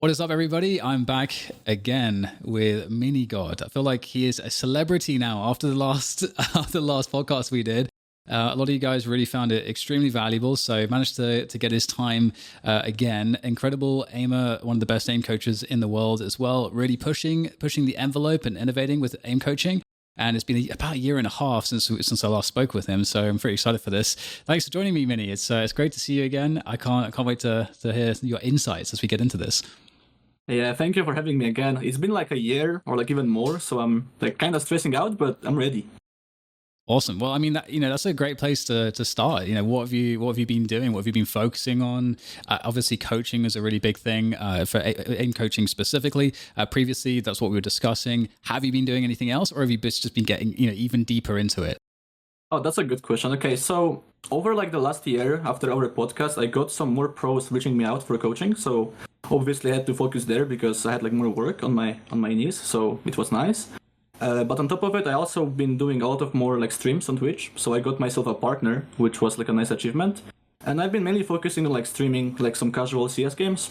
What is up, everybody? I'm back again with minigod. I feel like he is a celebrity now after the last after the last podcast we did. A lot of you guys really found it extremely valuable, so managed to get his time again. Incredible aimer, one of the best aim coaches in the world as well. Really pushing the envelope and innovating with aim coaching. And it's been about a year and a half since I last spoke with him, so I'm pretty excited for this. Thanks for joining me, Mini. It's great to see you again. I can't wait to hear your insights as we get into this. Yeah, thank you for having me again. It's been like a year or like even more, so I'm like kind of stressing out, but I'm ready. Awesome. Well, I mean, that's a great place to start. What have you been doing? What have you been focusing on? Obviously, coaching is a really big thing for aim coaching specifically. Previously, that's what we were discussing. Have you been doing anything else, or have you just been getting even deeper into it? Oh, that's a good question. Okay, so over like the last year after our podcast, I got some more pros reaching me out for coaching. So obviously I had to focus there because I had like more work on my knees. So it was nice. But on top of it, I also been doing a lot of more like streams on Twitch. So I got myself a partner, which was like a nice achievement. And I've been mainly focusing on like streaming like some casual CS games.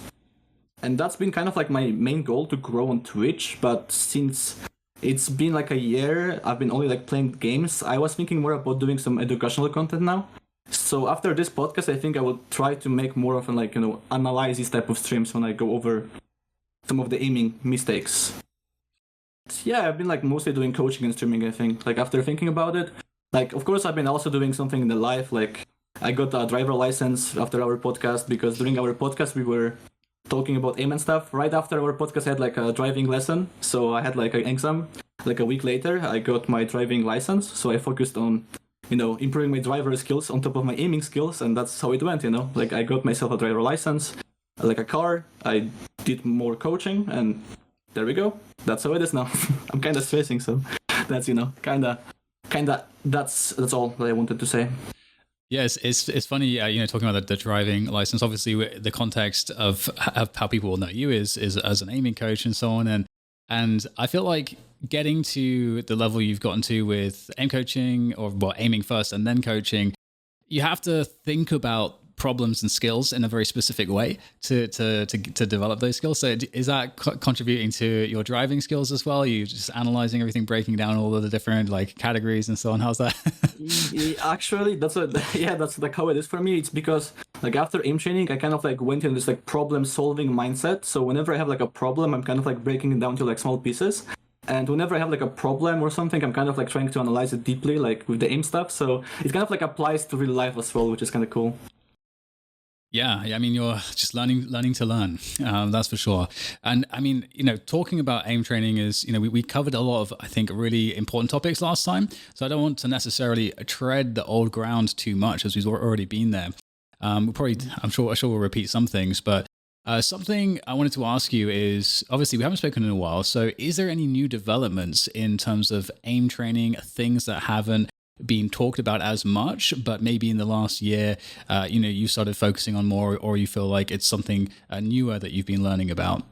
And that's been kind of like my main goal to grow on Twitch. But since it's been like a year, I've been only like playing games, I was thinking more about doing some educational content now. So after this podcast, I think I will try to make more of an like, analyze these type of streams when I go over some of the aiming mistakes. Yeah, I've been like mostly doing coaching and streaming, I think. Like after thinking about it, like of course I've been also doing something in the life. Like I got a driver license after our podcast because during our podcast we were talking about aim and stuff. Right after our podcast I had like a driving lesson, so I had like an exam. Like a week later I got my driving license, so I focused on improving my driver skills on top of my aiming skills, and that's how it went. Like I got myself a driver license, like a car. I did more coaching, and there we go. That's how it is now. I'm kind of stressing, so that's kind of that's all that I wanted to say. Yeah, it's funny, talking about the driving license. Obviously, the context of how people will know you is as an aiming coach and so on, and I feel like getting to the level you've gotten to with aim coaching, or aiming first and then coaching, you have to think about problems and skills in a very specific way to develop those skills. So is that contributing to your driving skills as well? You just analyzing everything, breaking down all of the different like categories and so on. How's that? Actually, that's like how it is for me. It's because like after aim training, I kind of like went in this like problem solving mindset. So whenever I have like a problem, I'm kind of like breaking it down to like small pieces. And whenever I have like a problem or something, I'm kind of like trying to analyze it deeply, like with the aim stuff. So it kind of like applies to real life as well, which is kind of cool. Yeah, I mean, you're just learning to learn. That's for sure. And I mean, talking about aim training is, we covered a lot of, I think, really important topics last time. So I don't want to necessarily tread the old ground too much, as we've already been there. I'm sure we'll repeat some things, but something I wanted to ask you is, obviously we haven't spoken in a while. So is there any new developments in terms of aim training, things that haven't been talked about as much, but maybe in the last year, you started focusing on more, or you feel like it's something newer that you've been learning about?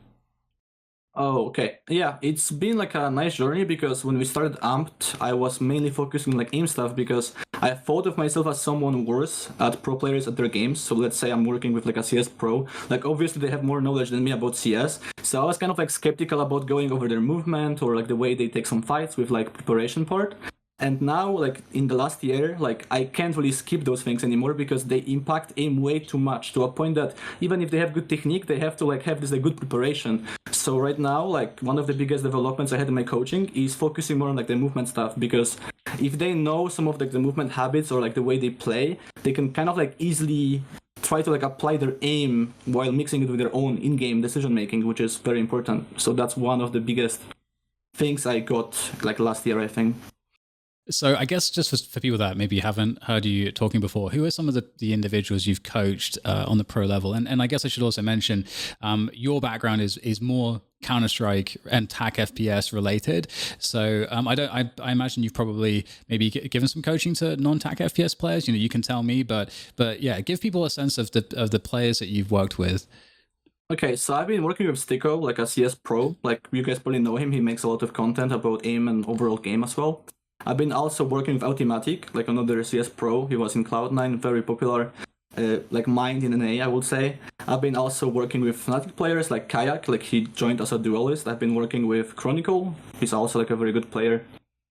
Oh, okay. Yeah, it's been like a nice journey because when we started Amped, I was mainly focusing on like aim stuff because I thought of myself as someone worse at pro players at their games. So let's say I'm working with like a CS pro. Like obviously they have more knowledge than me about CS. So I was kind of like skeptical about going over their movement or like the way they take some fights with like preparation part. And now, like in the last year, like I can't really skip those things anymore because they impact aim way too much to a point that even if they have good technique, they have to like have this like good preparation. So right now, like one of the biggest developments I had in my coaching is focusing more on like the movement stuff, because if they know some of like the movement habits or like the way they play, they can kind of like easily try to like apply their aim while mixing it with their own in-game decision making, which is very important. So that's one of the biggest things I got like last year, I think. So I guess just for people that maybe haven't heard you talking before, who are some of the individuals you've coached on the pro level? And I guess I should also mention your background is more Counter-Strike and Tac FPS related. So I imagine you've probably maybe given some coaching to non-Tac FPS players. You can tell me, but yeah, give people a sense of the players that you've worked with. Okay, so I've been working with Stico, like a CS pro. Like you guys probably know him. He makes a lot of content about aim and overall game as well. I've been also working with Automatic, like another CS pro. He was in Cloud9, very popular. like mind in an A, I would say. I've been also working with Fnatic players like Kayak, like he joined as a duelist. I've been working with Chronicle, he's also like a very good player.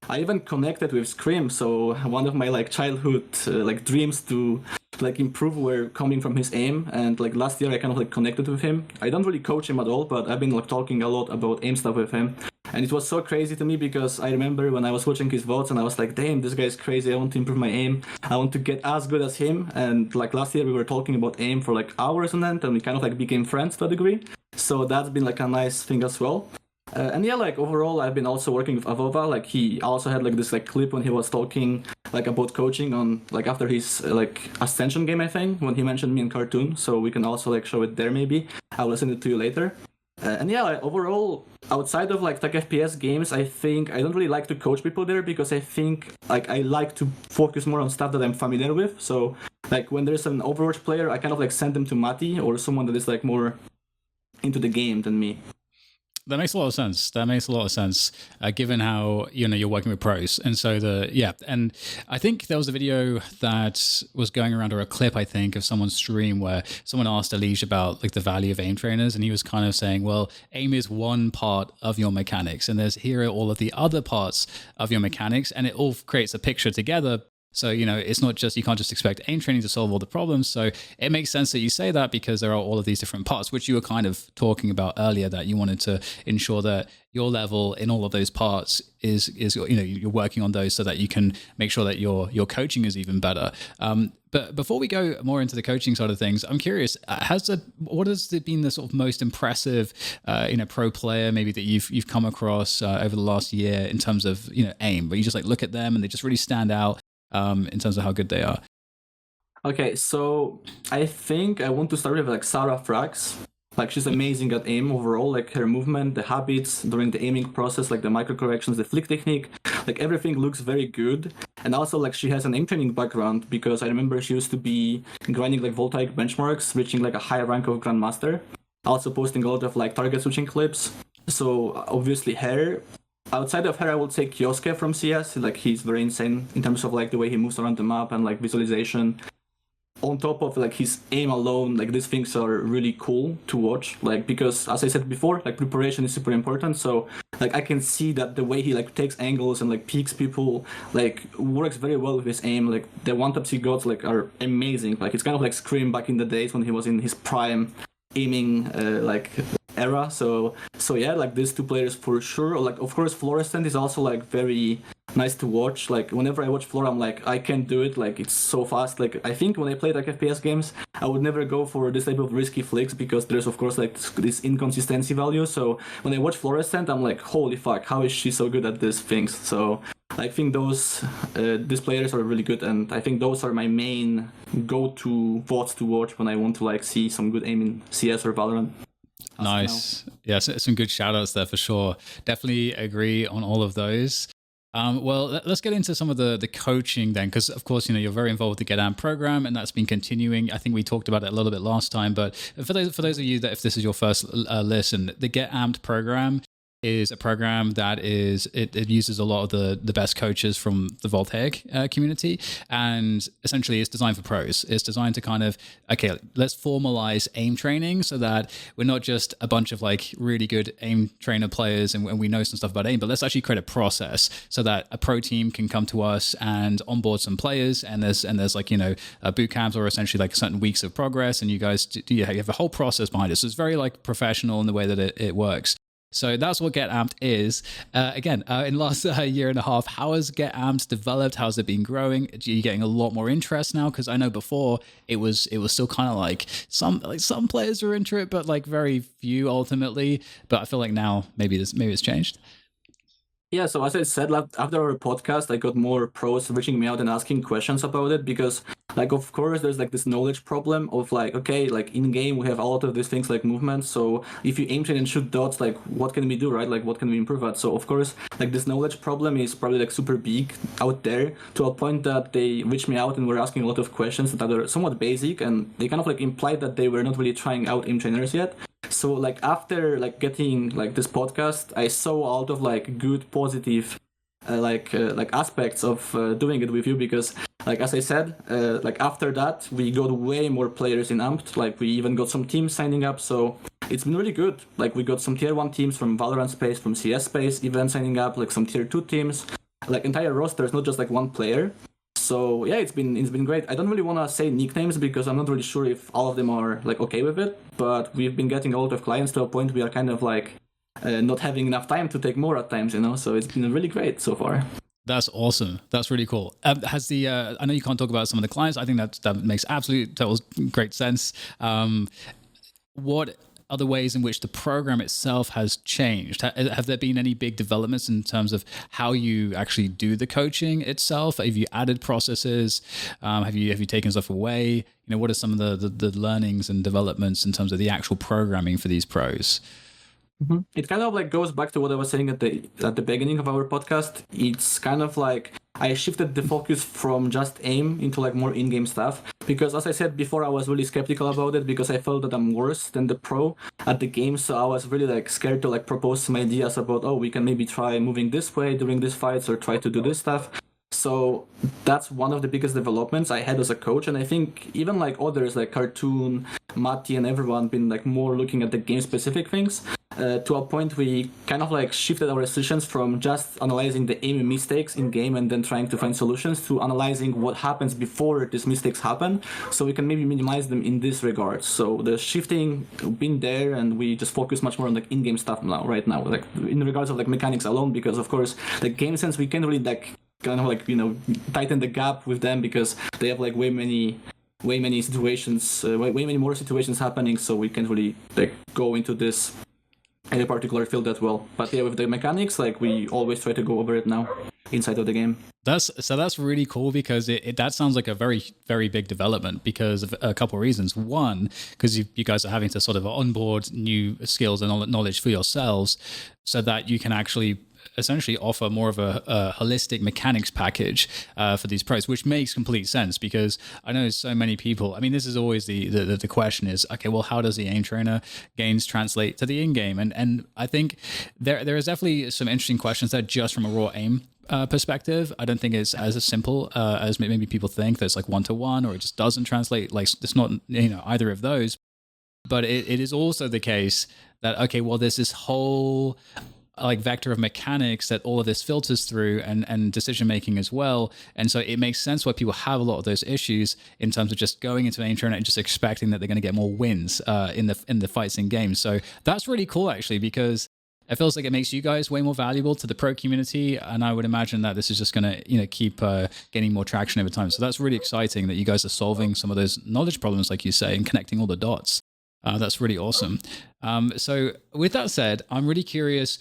I even connected with Scream, so one of my like childhood like dreams to like improve were coming from his aim, and like last year I kind of like connected with him. I don't really coach him at all, but I've been like talking a lot about aim stuff with him. And it was so crazy to me because I remember when I was watching his VODs and I was like, damn, this guy's crazy. I want to improve my aim. I want to get as good as him. And like last year we were talking about aim for like hours on end, and we kind of like became friends to a degree. So that's been like a nice thing as well. And yeah, like overall, I've been also working with Avova. Like he also had like this like clip when he was talking like about coaching on like after his like Ascension game, I think, when he mentioned me in cartoon. So we can also like show it there maybe. I'll send it to you later. And yeah, like, overall, outside of like Tac FPS games, I think I don't really like to coach people there because I think like I like to focus more on stuff that I'm familiar with. So like when there's an Overwatch player, I kind of like send them to Mati or someone that is like more into the game than me. That makes a lot of sense. That makes a lot of sense, given how you're working with pros, and so and I think there was a video that was going around, or a clip I think of someone's stream where someone asked Alish about like the value of aim trainers, and he was kind of saying, well, aim is one part of your mechanics, and here are all of the other parts of your mechanics, and it all creates a picture together. So, it's not just, you can't just expect aim training to solve all the problems. So it makes sense that you say that because there are all of these different parts, which you were kind of talking about earlier, that you wanted to ensure that your level in all of those parts is you're working on those so that you can make sure that your coaching is even better. But before we go more into the coaching side of things, I'm curious, what has been the sort of most impressive, pro player maybe that you've come across over the last year in terms of, aim, but you just like look at them and they just really stand out in terms of how good they are? Okay, so I think I want to start with like Sarah Frax. Like she's amazing at aim overall, like her movement, the habits during the aiming process, like the micro corrections, the flick technique, like everything looks very good. And also like she has an aim training background because I remember she used to be grinding like voltaic benchmarks, reaching like a high rank of Grandmaster. Also posting a lot of like target switching clips. So obviously her. Outside of her, I would say Kyosuke from CS. Like he's very insane in terms of like the way he moves around the map and like visualization. On top of like his aim alone, like these things are really cool to watch. Like because as I said before, like preparation is super important. So like I can see that the way he like takes angles and like peeks people like works very well with his aim. Like the one taps he got like are amazing. Like it's kind of like Scream back in the days when he was in his prime aiming like era. So yeah, like these two players for sure. Like of course Fluorescent is also like very nice to watch. Like whenever I watch Flora, I'm like, I can't do it. Like it's so fast. Like I think when I play like FPS games, I would never go for this type of risky flicks because there's of course like this inconsistency value. So when I watch Fluorescent, I'm like, holy fuck, how is she so good at these things? So I think these players are really good, and I think those are my main go-to VODs to watch when I want to like see some good aim in CS or Valorant. Nice. Yeah, some good shout outs there for sure. Definitely agree on all of those. Well, let's get into some of the coaching then, because of course, you're very involved with the Get Amped program, and that's been continuing. I think we talked about it a little bit last time, but for those of you that if this is your first listen, the Get Amped program is a program that it uses a lot of the best coaches from the Voltaic community, and essentially it's designed for pros. It's designed to kind of, okay, let's formalize aim training so that we're not just a bunch of like really good aim trainer players and we know some stuff about aim, but let's actually create a process so that a pro team can come to us and onboard some players, and there's like boot camps or essentially like certain weeks of progress, and you guys you have a whole process behind it. So it's very like professional in the way that it works. So that's what Get Amped is. In the last year and a half, how has Get Amped developed? How's it been growing? Are you getting a lot more interest now? Because I know before it was still kind of like some players were into it, but like very few ultimately. But I feel like now maybe it's changed. Yeah, so as I said, after our podcast, I got more pros reaching me out and asking questions about it because, like, of course, there's like this knowledge problem of like, okay, like in game we have a lot of these things like movement. So if you aim train and shoot dots, like, what can we do, right? Like, what can we improve at? So of course, like this knowledge problem is probably like super big out there to a point that they reached me out and were asking a lot of questions that are somewhat basic, and they kind of like implied that they were not really trying out aim trainers yet. So like after like getting like this podcast, I saw a lot of like good positive like aspects of doing it with you, because like as I said, like after that we got way more players in Amped. Like we even got some teams signing up, so it's been really good. Like we got some tier 1 teams from Valorant space, from CS space, even signing up, like some tier 2 teams, like entire rosters, not just like one player. So yeah, it's been great. I don't really want to say nicknames because I'm not really sure if all of them are like okay with it, but we've been getting a lot of clients to a point we are kind of like not having enough time to take more at times, you know. So it's been really great so far. That's awesome. That's really cool. Has the I know you can't talk about some of the clients. I think that makes absolute total great sense. What are the ways in which the program itself has changed? Have there been any big developments in terms of how you actually do the coaching itself? Have you added processes? Have you taken stuff away? You know, what are some of the learnings and developments in terms of the actual programming for these pros? Mm-hmm. It kind of like goes back to what I was saying at the beginning of our podcast. It's kind of like I shifted the focus from just aim into like more in-game stuff, because as I said before, I was really skeptical about it because I felt that I'm worse than the pro at the game. So I was really like scared to like propose some ideas about, oh, we can maybe try moving this way during these fights or try to do this stuff. So that's one of the biggest developments I had as a coach, and I think even like others like Cartoon, Matti, and everyone been like more looking at the game specific things. To a point we kind of like shifted our decisions from just analyzing the aim mistakes in game and then trying to find solutions to analyzing what happens before these mistakes happen, so we can maybe minimize them in this regard. So the shifting been there, and we just focus much more on like in-game stuff right now, like in regards of like mechanics alone, because of course the game sense we can't really like kind of like, you know, tighten the gap with them because they have like way many situations, way many more situations happening, so we can't really like go into this any particular field that well. But yeah, with the mechanics, like we always try to go over it now inside of the game. That's really cool, because that sounds like a very, very big development because of a couple of reasons. One, because you guys are having to sort of onboard new skills and knowledge for yourselves so that you can actually essentially offer more of a holistic mechanics package for these pros, which makes complete sense, because I know so many people, I mean, this is always the question is, okay, well, how does the aim trainer gains translate to the in-game? And I think there is definitely some interesting questions there just from a raw aim perspective. I don't think it's as simple as maybe people think, that it's like one-to-one or it just doesn't translate. Like it's not, you know, either of those. But it is also the case that, okay, well, there's this whole like vector of mechanics that all of this filters through, and decision making as well. And so it makes sense why people have a lot of those issues in terms of just going into an aim trainer and just expecting that they're going to get more wins in the fights in games. So that's really cool, actually, because it feels like it makes you guys way more valuable to the pro community, and I would imagine that this is just going to, you know, keep gaining more traction over time. So that's really exciting that you guys are solving some of those knowledge problems, like you say, and connecting all the dots. That's really awesome. So with that said, I'm really curious.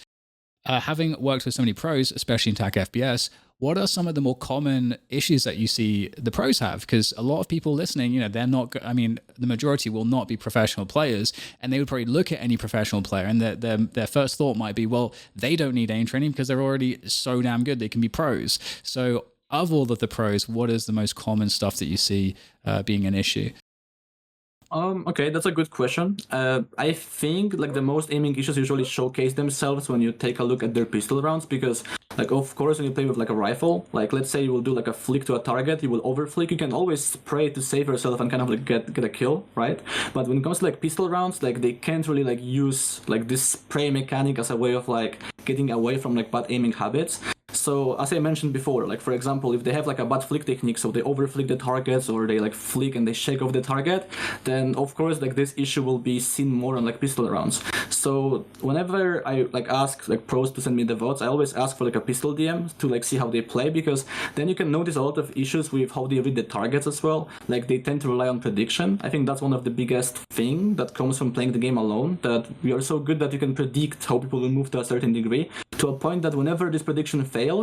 Having worked with so many pros, especially in Tac FPS, what are some of the more common issues that you see the pros have? Because a lot of people listening, you know, they're not, I mean, the majority will not be professional players, and they would probably look at any professional player and their first thought might be, well, they don't need aim training because they're already so damn good, they can be pros. So of all of the pros, what is the most common stuff that you see being an issue? Okay, that's a good question. I think like the most aiming issues usually showcase themselves when you take a look at their pistol rounds, because like of course when you play with like a rifle, like let's say you will do like a flick to a target, you will overflick, you can always spray to save yourself and kind of like get a kill, right? But when it comes to like pistol rounds, like they can't really like use like this spray mechanic as a way of like getting away from like bad aiming habits. So as I mentioned before, like for example, if they have like a bad flick technique, so they overflick the targets or they like flick and they shake off the target, then of course like this issue will be seen more on like pistol rounds. So whenever I like ask like pros to send me the VODs, I always ask for like a pistol DM to like see how they play, because then you can notice a lot of issues with how they read the targets as well. Like they tend to rely on prediction. I think that's one of the biggest thing that comes from playing the game alone, that we are so good that you can predict how people will move to a certain degree, to a point that whenever this prediction fails,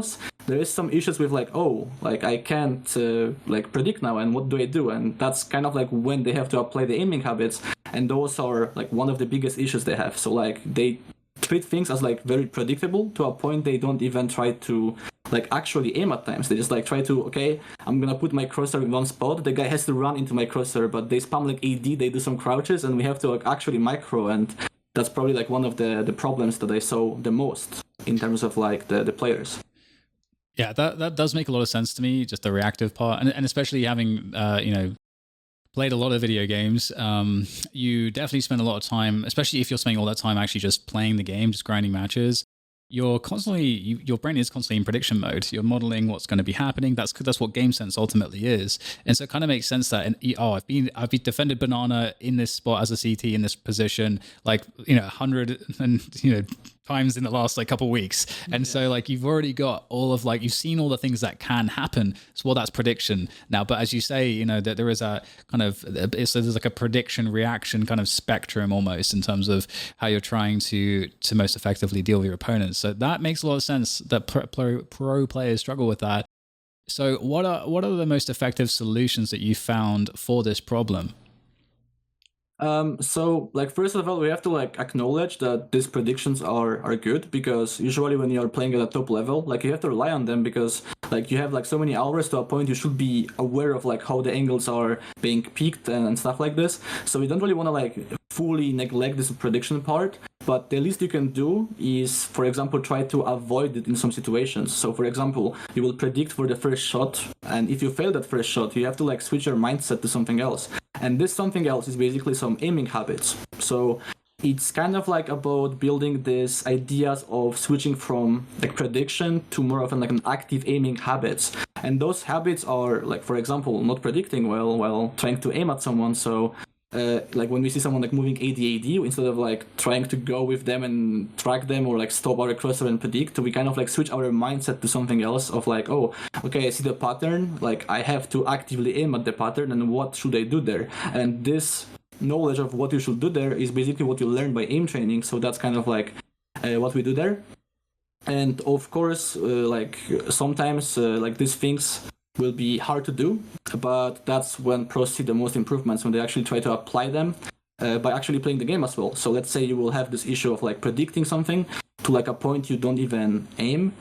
there is some issues with like, oh, like I can't like predict now, and what do I do? And that's kind of like when they have to apply the aiming habits, and those are like one of the biggest issues they have. So like they treat things as like very predictable to a point they don't even try to like actually aim at times. They just like try to, okay, I'm gonna put my crosshair in one spot, the guy has to run into my crosshair, but they spam like AD, they do some crouches, and we have to like actually micro, and that's probably like one of the problems that I saw the most in terms of like the players. Yeah, that does make a lot of sense to me, just the reactive part. And especially having, played a lot of video games, you definitely spend a lot of time, especially if you're spending all that time actually just playing the game, just grinding matches. You're constantly, your brain is constantly in prediction mode. You're modeling what's going to be happening. That's what game sense ultimately is. And so it kind of makes sense that, I've been defended banana in this spot as a CT in this position, like, 100 and, times in the last like couple of weeks. And so like you've already got all of like, you've seen all the things that can happen. So well, that's prediction now. But as you say, that there is a kind of, so there's like a prediction reaction kind of spectrum almost in terms of how you're trying to most effectively deal with your opponents. So that makes a lot of sense that pro players struggle with that. So what are the most effective solutions that you found for this problem? So like first of all, we have to like acknowledge that these predictions are good, because usually when you're playing at a top level, like you have to rely on them, because like you have like so many hours to a point, you should be aware of like how the angles are being peaked and stuff like this. So we don't really want to like fully neglect this prediction part, but the least you can do is, for example, try to avoid it in some situations. So for example, you will predict for the first shot, and if you fail that first shot, you have to like switch your mindset to something else. And this something else is basically some aiming habits. So it's kind of like about building these ideas of switching from like prediction to more of an active aiming habits. And those habits are like, for example, not predicting well while trying to aim at someone. So like when we see someone like moving AD, instead of like trying to go with them and track them or like stop our crosser and predict, we kind of like switch our mindset to something else of like, oh, okay, I see the pattern, like I have to actively aim at the pattern, and what should I do there? And this knowledge of what you should do there is basically what you learn by aim training. So that's kind of like what we do there. And of course, like sometimes like these things will be hard to do, but that's when pros see the most improvements, when they actually try to apply them by actually playing the game as well. So let's say you will have this issue of like predicting something to like a point you don't even aim.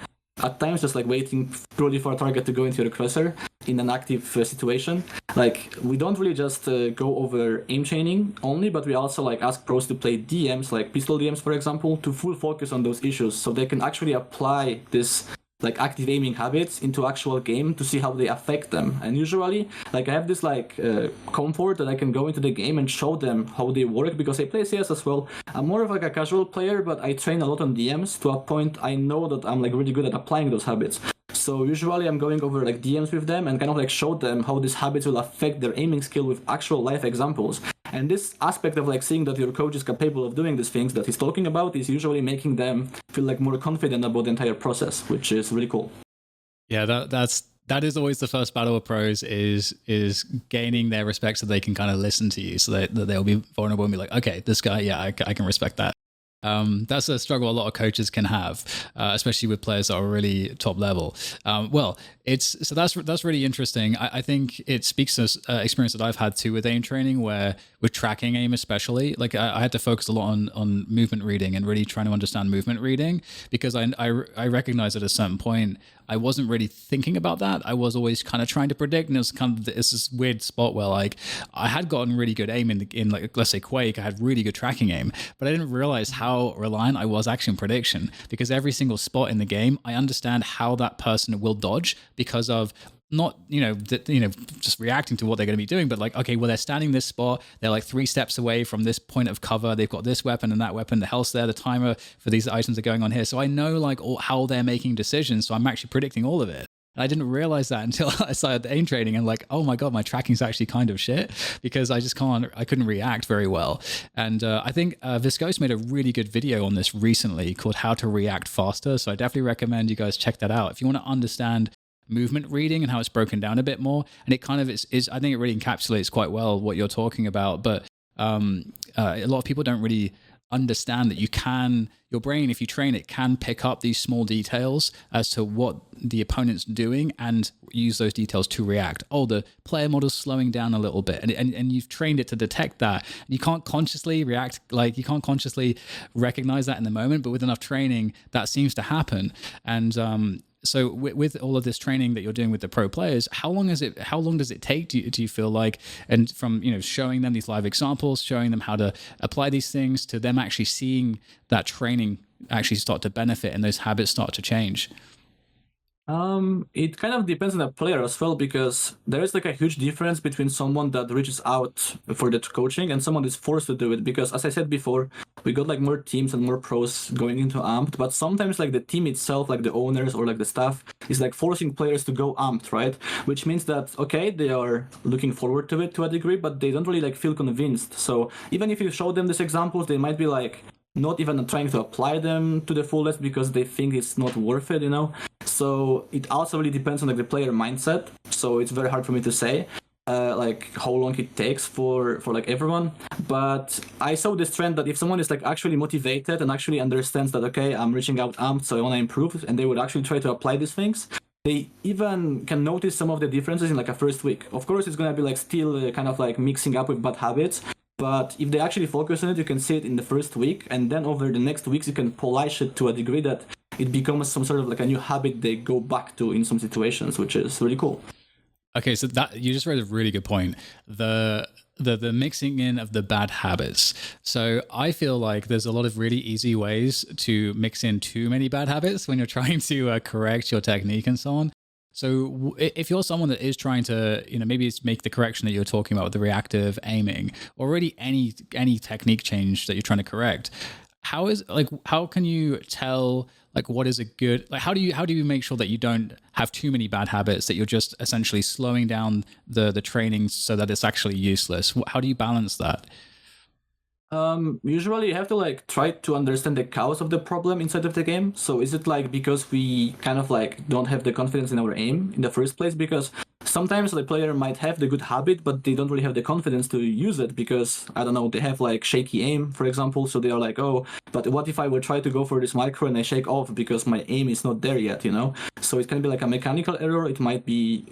At times, just like waiting purely for a target to go into your crosser in an active situation. Like we don't really just go over aim training only, but we also like ask pros to play DMs, like pistol DMs, for example, to full focus on those issues, so they can actually apply this like active aiming habits into actual game to see how they affect them. And usually like I have this like comfort that I can go into the game and show them how they work, because I play CS as well. I'm more of like a casual player, but I train a lot on DMs to a point I know that I'm like really good at applying those habits. So usually I'm going over like DMs with them and kind of like show them how these habits will affect their aiming skill with actual life examples. And this aspect of like seeing that your coach is capable of doing these things that he's talking about is usually making them feel like more confident about the entire process, which is really cool. Yeah, that is always the first battle of pros, is gaining their respect so they can kind of listen to you, so that they'll be vulnerable and be like, okay, this guy, yeah, I can respect that. That's a struggle a lot of coaches can have, especially with players that are really top level. Well, that's really interesting. I think it speaks to experience that I've had too with aim training, where with tracking aim especially, like I had to focus a lot on movement reading and really trying to understand movement reading, because I recognized at a certain point I wasn't really thinking about that. I was always kind of trying to predict, and it was kind of this weird spot where like I had gotten really good aim in like, let's say Quake, I had really good tracking aim, but I didn't realize how reliant I was actually on prediction, because every single spot in the game I understand how that person will dodge, because of not just reacting to what they're going to be doing, but like, okay, well, they're standing this spot, they're like 3 steps away from this point of cover, they've got this weapon and that weapon, the health's there, the timer for these items are going on here, so I know like how they're making decisions, so I'm actually predicting all of it. And I didn't realize that until I started aim training, and like, oh my god, my tracking's actually kind of shit, because I couldn't react very well. And I think Viscose made a really good video on this recently called How to React Faster, so I definitely recommend you guys check that out if you want to understand movement reading and how it's broken down a bit more. And it kind of is I think it really encapsulates quite well what you're talking about. But a lot of people don't really understand that your brain, if you train it, can pick up these small details as to what the opponent's doing and use those details to react. Oh, the player model's slowing down a little bit, and you've trained it to detect that. You can't consciously react, like you can't consciously recognize that in the moment, but with enough training that seems to happen. And so with all of this training that you're doing with the pro players, how long does it take, do you feel like, and from showing them these live examples, showing them how to apply these things, to them actually seeing that training actually start to benefit and those habits start to change? It kind of depends on the player as well, because there is like a huge difference between someone that reaches out for the coaching and someone is forced to do it. Because as I said before, we got like more teams and more pros going into amped, but sometimes like the team itself, like the owners or like the staff, is like forcing players to go amped, right? Which means that okay, they are looking forward to it to a degree, but they don't really like feel convinced. So even if you show them these examples, they might be like not even trying to apply them to the fullest because they think it's not worth it, you know. So it also really depends on like the player mindset. So it's very hard for me to say like how long it takes for like everyone. But I saw this trend that if someone is like actually motivated and actually understands that okay, I'm reaching out amped, so I want to improve, and they would actually try to apply these things, they even can notice some of the differences in like a first week. Of course, it's gonna be like still kind of like mixing up with bad habits. But if they actually focus on it, you can see it in the first week, and then over the next weeks, you can polish it to a degree that it becomes some sort of like a new habit they go back to in some situations, which is really cool. Okay, so that you just raised a really good point. The mixing in of the bad habits. So I feel like there's a lot of really easy ways to mix in too many bad habits when you're trying to correct your technique and so on. So if you're someone that is trying to, maybe it's make the correction that you're talking about with the reactive aiming, or really any technique change that you're trying to correct, how can you tell like what is a good, like how do you make sure that you don't have too many bad habits, that you're just essentially slowing down the training so that it's actually useless? How do you balance that? Usually you have to like try to understand the cause of the problem inside of the game. So is it like because we kind of like don't have the confidence in our aim in the first place? Because sometimes the player might have the good habit, but they don't really have the confidence to use it because, I don't know, they have like shaky aim, for example. So they are like, oh, but what if I will try to go for this micro and I shake off because my aim is not there yet, you know? So it can be like a mechanical error. It might be,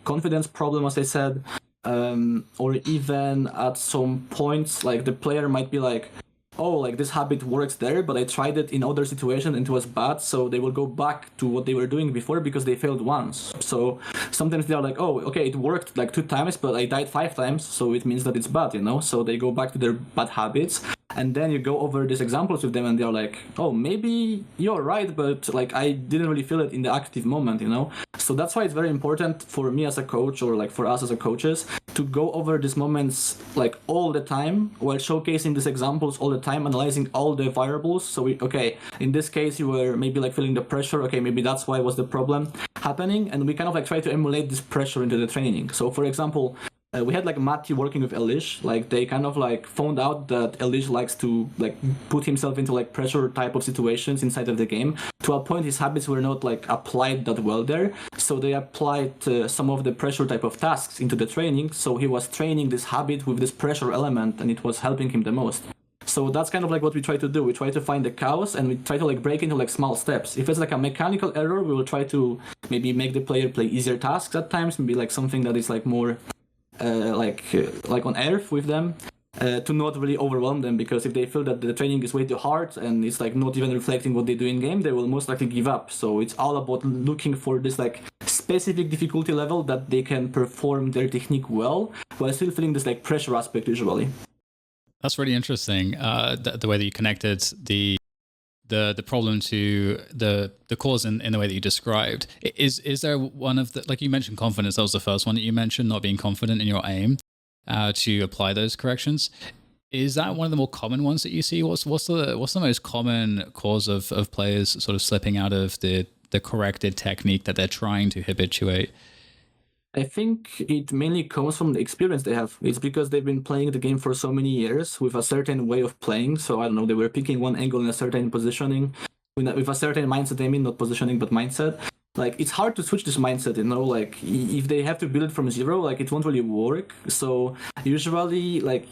confidence problem, as I said. Or even at some points, like the player might be like, oh, like this habit works there, but I tried it in other situation and it was bad, so they will go back to what they were doing before because they failed once. So sometimes they are like, oh, okay, it worked like 2 times, but I died 5 times, so it means that it's bad, you know? So they go back to their bad habits, and then you go over these examples with them and they're like, oh, maybe you're right, but like I didn't really feel it in the active moment, you know? So that's why it's very important for me as a coach, or like for us as a coaches, to go over these moments like all the time while showcasing these examples all the time, analyzing all the variables. So okay, in this case you were maybe like feeling the pressure, okay, maybe that's why was the problem happening, and we kind of like try to emulate this pressure into the training. So for example, we had like Matty working with Elish. Like they kind of like found out that Elish likes to like put himself into like pressure type of situations inside of the game. To a point, his habits were not like applied that well there. So they applied some of the pressure type of tasks into the training. So he was training this habit with this pressure element, and it was helping him the most. So that's kind of like what we try to do. We try to find the cause and we try to like break into like small steps. If it's like a mechanical error, we will try to maybe make the player play easier tasks at times, maybe like something that is like more like on earth with them, to not really overwhelm them, because if they feel that the training is way too hard and it's like not even reflecting what they do in game, they will most likely give up. So it's all about looking for this like specific difficulty level that they can perform their technique well while still feeling this like pressure aspect usually. That's really interesting. The way that you connected the problem to the cause in the way that you described. Is there one of the, like you mentioned confidence, that was the first one that you mentioned, not being confident in your aim to apply those corrections. Is that one of the more common ones that you see? What's the most common cause of players sort of slipping out of the corrected technique that they're trying to habituate? I think it mainly comes from the experience they have. It's because they've been playing the game for so many years with a certain way of playing. So I don't know, they were picking one angle in a certain positioning with a certain mindset. I mean, not positioning, but mindset. Like it's hard to switch this mindset, you know. Like if they have to build it from zero, like it won't really work. So usually, like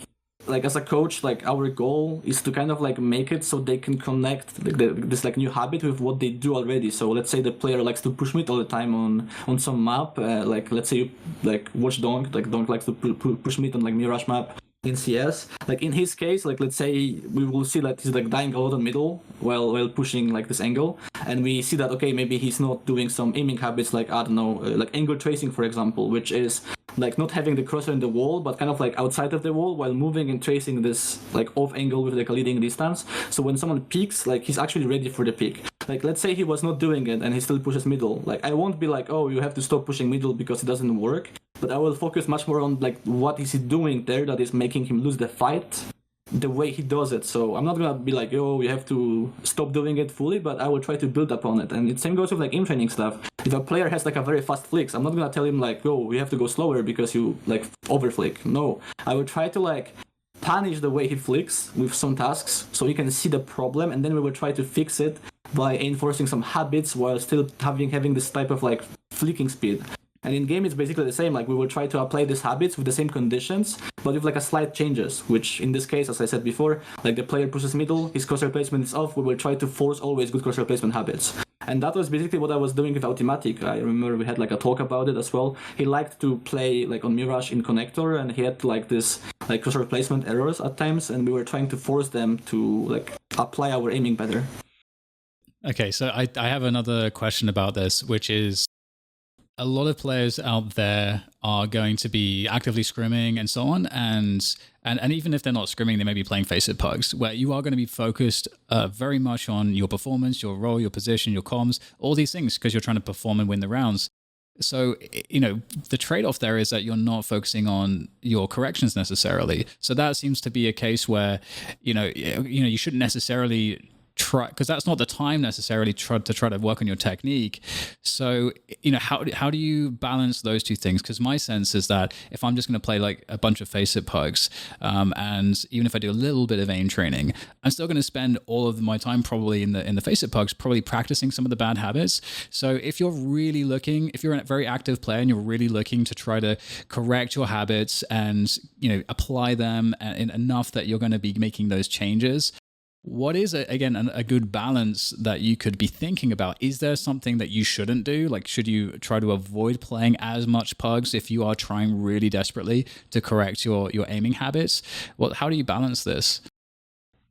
as a coach, like our goal is to kind of like make it so they can connect this like new habit with what they do already. So let's say the player likes to push mid all the time on some map, like let's say you like watch Donk, like Donk likes to push mid on like Mirage map in CS. Like in his case, like let's say we will see that he's like dying a lot on middle while pushing like this angle, and we see that okay, maybe he's not doing some aiming habits like I don't know, like angle tracing, for example, which is like not having the cursor in the wall, but kind of like outside of the wall while moving and tracing this like off angle with like a leading distance. So when someone peeks, like he's actually ready for the peek. like let's say he was not doing it and he still pushes middle. Like I won't be like, oh, you have to stop pushing middle because it doesn't work. But I will focus much more on like what is he doing there that is making him lose the fight, the way he does it. So I'm not gonna be like, oh, you have to stop doing it fully, but I will try to build upon it. And the same goes with like aim training stuff. If a player has like a very fast flicks, I'm not gonna tell him like, oh, you have to go slower because you like overflick. No, I will try to like punish the way he flicks with some tasks so he can see the problem, and then we will try to fix it by enforcing some habits while still having this type of like flicking speed. And in game, it's basically the same. Like we will try to apply these habits with the same conditions, but with like a slight changes. Which in this case, as I said before, like the player pushes middle, his crosshair placement is off. We will try to force always good crosshair placement habits. And that was basically what I was doing with Automatic. I remember we had like a talk about it as well. He liked to play like on Mirage in connector, and he had like this like crosshair placement errors at times, and we were trying to force them to like apply our aiming better. Okay, so I have another question about this, which is, a lot of players out there are going to be actively scrimming and so on, and even if they're not scrimming, they may be playing face-it pugs, where you are going to be focused very much on your performance, your role, your position, your comms, all these things, because you're trying to perform and win the rounds. So, you know, the trade-off there is that you're not focusing on your corrections necessarily. So that seems to be a case where, you shouldn't necessarily try, because that's not the time necessarily to try to work on your technique. So, how do you balance those two things? Because my sense is that if I'm just going to play like a bunch of face-it pugs, and even if I do a little bit of aim training, I'm still going to spend all of my time probably in the face-it pugs, probably practicing some of the bad habits. So if you're a very active player and you're really looking to try to correct your habits and apply them in enough that you're going to be making those changes, what is, a good balance that you could be thinking about? Is there something that you shouldn't do? Like, should you try to avoid playing as much pugs if you are trying really desperately to correct your aiming habits? Well, how do you balance this?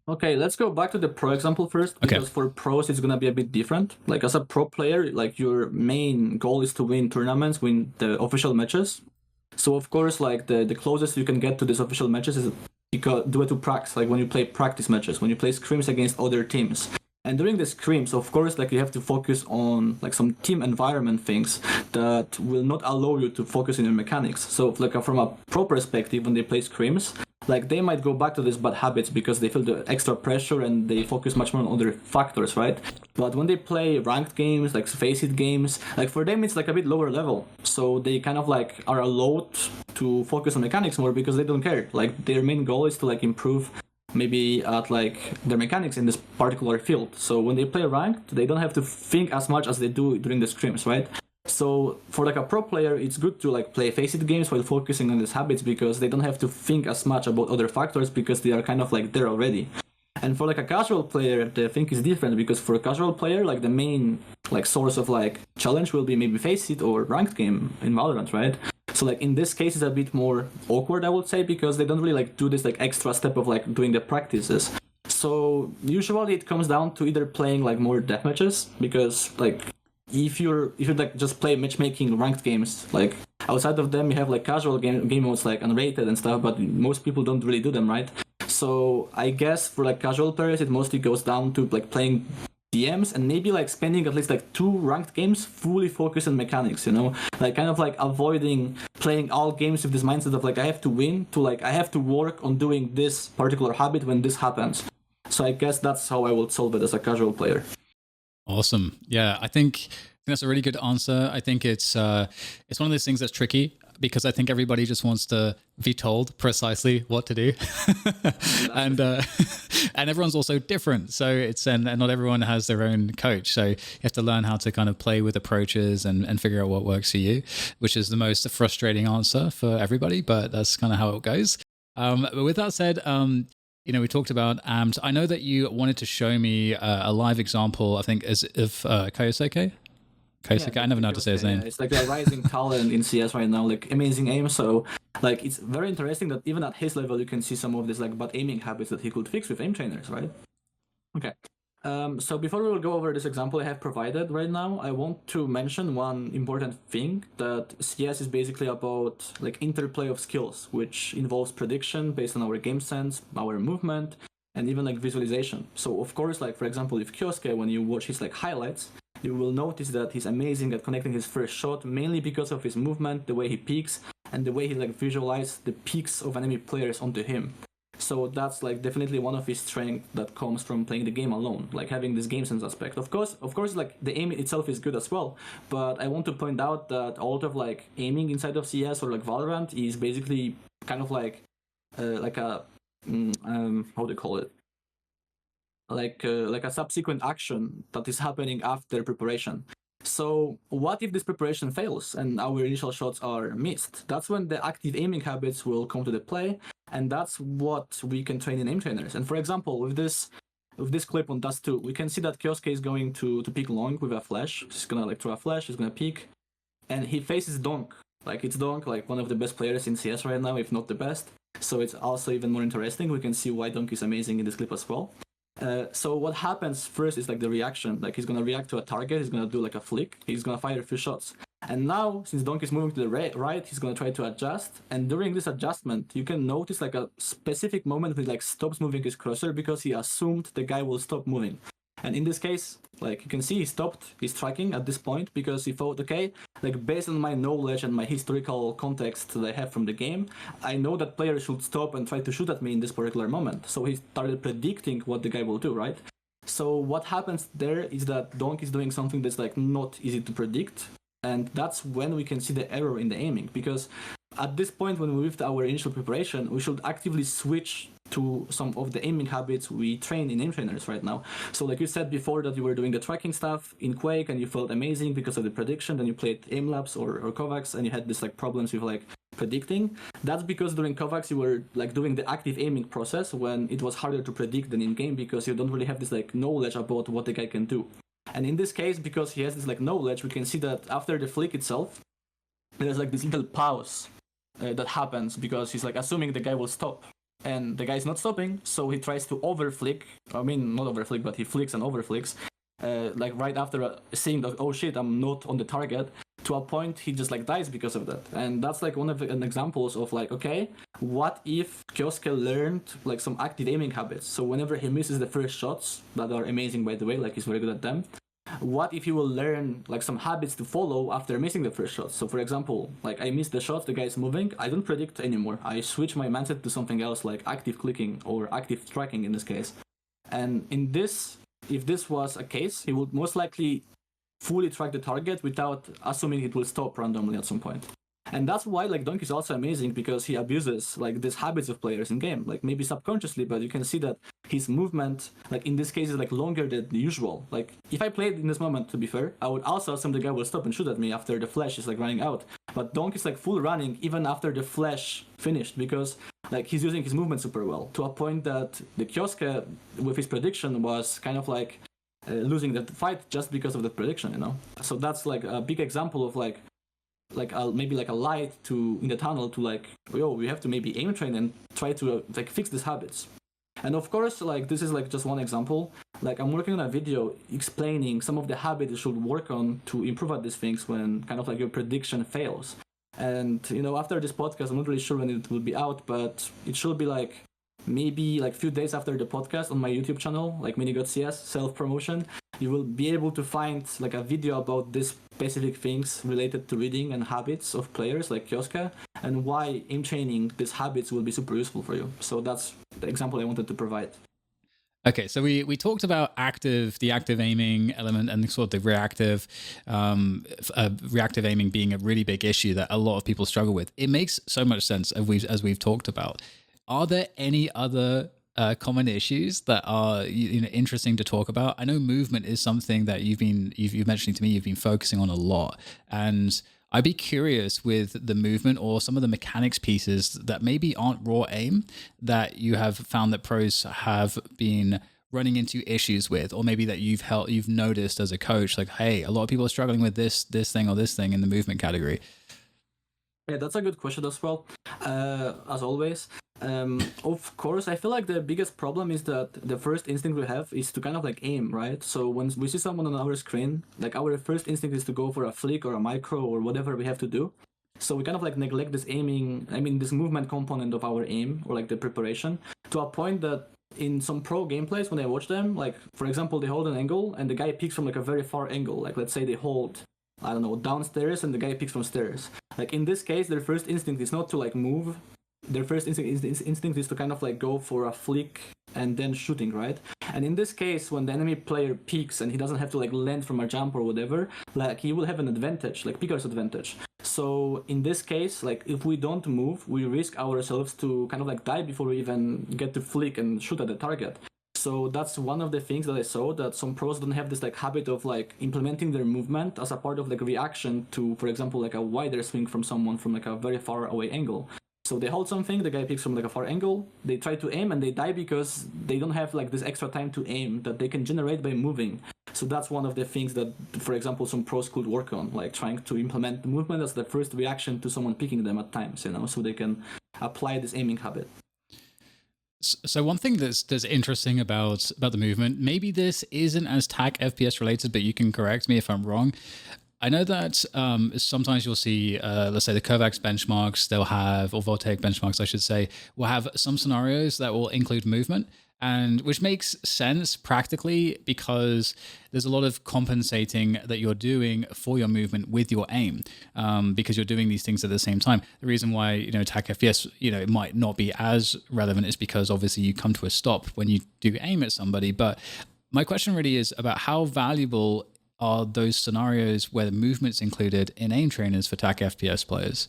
Okay, let's go back to the pro example first, because for pros it's gonna be a bit different. Like as a pro player, like your main goal is to win tournaments, win the official matches. So of course, like the closest you can get to these official matches is you can do it to practice, like when you play practice matches, when you play scrims against other teams. And during the scrims, of course, like you have to focus on like some team environment things that will not allow you to focus on your mechanics. So like from a pro perspective, when they play scrims, like they might go back to these bad habits because they feel the extra pressure and they focus much more on other factors, right? But when they play ranked games, like face-it games, like for them it's like a bit lower level. So they kind of like are allowed to focus on mechanics more because they don't care. Like their main goal is to like improve maybe at like their mechanics in this particular field. So when they play ranked, they don't have to think as much as they do during the scrims, right? So for like a pro player, it's good to like play face-it games while focusing on these habits because they don't have to think as much about other factors because they are kind of like there already. And for like a casual player, the thing is different because for a casual player, like the main like source of like challenge will be maybe face-it or ranked game in Valorant, right? So like in this case, it's a bit more awkward, I would say, because they don't really like do this like extra step of like doing the practices. So usually it comes down to either playing like more deathmatches, because like if you like just play matchmaking ranked games, like outside of them you have like casual game modes like unrated and stuff, but most people don't really do them, right? So I guess for like casual players it mostly goes down to like playing DMs and maybe like spending at least like 2 ranked games fully focused on mechanics, like kind of like avoiding playing all games with this mindset of like I have to win to like I have to work on doing this particular habit when this happens. So I guess that's how I would solve it as a casual player. Awesome. Yeah, I think that's a really good answer. I think it's one of those things that's tricky because I think everybody just wants to be told precisely what to do, and everyone's also different. So and not everyone has their own coach. So you have to learn how to kind of play with approaches and figure out what works for you, which is the most frustrating answer for everybody. But that's kind of how it goes. But with that said, we talked about AMPed. I know that you wanted to show me a live example, I think, of Kyosuke. Kyosuke, I never know how to say his name. Yeah. It's like a rising talent in CS right now, like amazing aim. So like it's very interesting that even at his level, you can see some of these like bad aiming habits that he could fix with aim trainers, right? Okay. So before we will go over this example I have provided right now, I want to mention one important thing, that CS is basically about like interplay of skills, which involves prediction based on our game sense, our movement, and even like visualization. So of course, like for example, if Kyosuke, when you watch his like highlights, you will notice that he's amazing at connecting his first shot, mainly because of his movement, the way he peeks, and the way he like visualizes the peaks of enemy players onto him. So that's like definitely one of his strengths that comes from playing the game alone, like having this game sense aspect. Of course, like the aim itself is good as well, but I want to point out that a lot of like aiming inside of CS or like Valorant is basically kind of like a how do you call it? Like a subsequent action that is happening after preparation. So what if this preparation fails and our initial shots are missed? That's when the active aiming habits will come to the play, and that's what we can train in aim trainers. And for example, with this clip on Dust 2, we can see that Kyosuke is going to peek long with a flash. He's gonna like throw a flash, he's gonna peek, and he faces Donk. Like it's Donk, like one of the best players in CS right now, if not the best. So it's also even more interesting. We can see why Donk is amazing in this clip as well. So what happens first is like the reaction. Like he's gonna react to a target. He's gonna do like a flick. He's gonna fire a few shots. And now, since Donkey is moving to the right, he's gonna try to adjust. And during this adjustment, you can notice like a specific moment when he like stops moving his cursor because he assumed the guy will stop moving. And in this case, like you can see, he stopped his tracking at this point because he thought, okay, like based on my knowledge and my historical context that I have from the game, I know that players should stop and try to shoot at me in this particular moment. So he started predicting what the guy will do, right? So what happens there is that Donk is doing something that's like not easy to predict. And that's when we can see the error in the aiming, because at this point when we lift our initial preparation, we should actively switch to some of the aiming habits we train in aim trainers right now. So like you said before that you were doing the tracking stuff in Quake and you felt amazing because of the prediction, then you played aim labs or Kovacs and you had this like problems with like predicting. That's because during Kovacs you were like doing the active aiming process when it was harder to predict than in game because you don't really have this like knowledge about what the guy can do. And in this case, because he has this like knowledge, we can see that after the flick itself, there's like this little pause that happens because he's like assuming the guy will stop. And the guy's not stopping, so he tries to overflick. I mean, not overflick, but he flicks and overflicks. Like right after seeing that, oh shit, I'm not on the target, to a point he just like dies because of that. And that's like one of the examples of like, okay, what if Kyosuke learned like some active aiming habits? So whenever he misses the first shots, that are amazing by the way, like he's very good at them, what if he will learn like some habits to follow after missing the first shot? So for example, like I missed the shot, the guy's moving, I don't predict anymore. I switch my mindset to something else like active clicking or active tracking in this case. And in this, if this was a case, he would most likely fully track the target without assuming it will stop randomly at some point. And that's why like Donkey is also amazing, because he abuses like these habits of players in game, like maybe subconsciously, but you can see that his movement, like in this case, is like longer than usual. Like if I played in this moment, to be fair, I would also assume the guy will stop and shoot at me after the flash is like running out. But Donkey is like full running even after the flash finished, because like he's using his movement super well, to a point that the Kyosuke with his prediction was kind of like losing the fight just because of that prediction, you know. So that's like a big example of like maybe like a light to in the tunnel to like, yo, we have to maybe aim train and try to like fix these habits. And of course, like this is like just one example. Like I'm working on a video explaining some of the habits you should work on to improve at these things when kind of like your prediction fails. And you know, after this podcast, I'm not really sure when it will be out, but it should be like maybe like few days after the podcast on my YouTube channel, like minigod CS self-promotion. You will be able to find like a video about these specific things related to reading and habits of players like Kyosuke, and why aim training these habits will be super useful for you. So that's the example I wanted to provide. Okay, so we talked about the active aiming element, and sort of the reactive aiming being a really big issue that a lot of people struggle with. It makes so much sense as we've talked about. Are there any other common issues that are interesting to talk about? I know movement is something that you've mentioned to me. You've been focusing on a lot, and I'd be curious with the movement or some of the mechanics pieces that maybe aren't raw aim that you have found that pros have been running into issues with, or maybe that you've noticed as a coach, like, hey, a lot of people are struggling with this thing or this thing in the movement category. Yeah, that's a good question as well. As always, of course, I feel like the biggest problem is that the first instinct we have is to kind of like aim, right? So when we see someone on our screen, like our first instinct is to go for a flick or a micro or whatever we have to do. So we kind of like neglect this aiming, this movement component of our aim or like the preparation, to a point that in some pro gameplays when I watch them, like for example, they hold an angle and the guy picks from like a very far angle. Like let's say they hold, I don't know, downstairs and the guy picks from stairs. Like in this case, their first instinct is not to like move. Their first instinct is to kind of like go for a flick and then shooting, right? And in this case, when the enemy player peeks and he doesn't have to like land from a jump or whatever, like he will have an advantage, like picker's advantage. So in this case, like if we don't move, we risk ourselves to kind of like die before we even get to flick and shoot at the target. So that's one of the things that I saw, that some pros don't have this like habit of like implementing their movement as a part of like reaction to, for example, like a wider swing from someone from like a very far away angle. So they hold something, the guy picks from like a far angle, they try to aim and they die because they don't have like this extra time to aim that they can generate by moving. So that's one of the things that, for example, some pros could work on, like trying to implement the movement as the first reaction to someone picking them at times, you know, so they can apply this aiming habit. So one thing that's interesting about the movement, maybe this isn't as Tac FPS related, but you can correct me if I'm wrong. I know that sometimes you'll see, let's say the Kovacs benchmarks, they'll have, or Voltaic benchmarks, I should say, will have some scenarios that will include movement, and which makes sense practically because there's a lot of compensating that you're doing for your movement with your aim, because you're doing these things at the same time. The reason why, you know, Tac FPS, you know, it might not be as relevant is because obviously you come to a stop when you do aim at somebody. But my question really is about how valuable are those scenarios where the movement's included in aim trainers for Tac FPS players?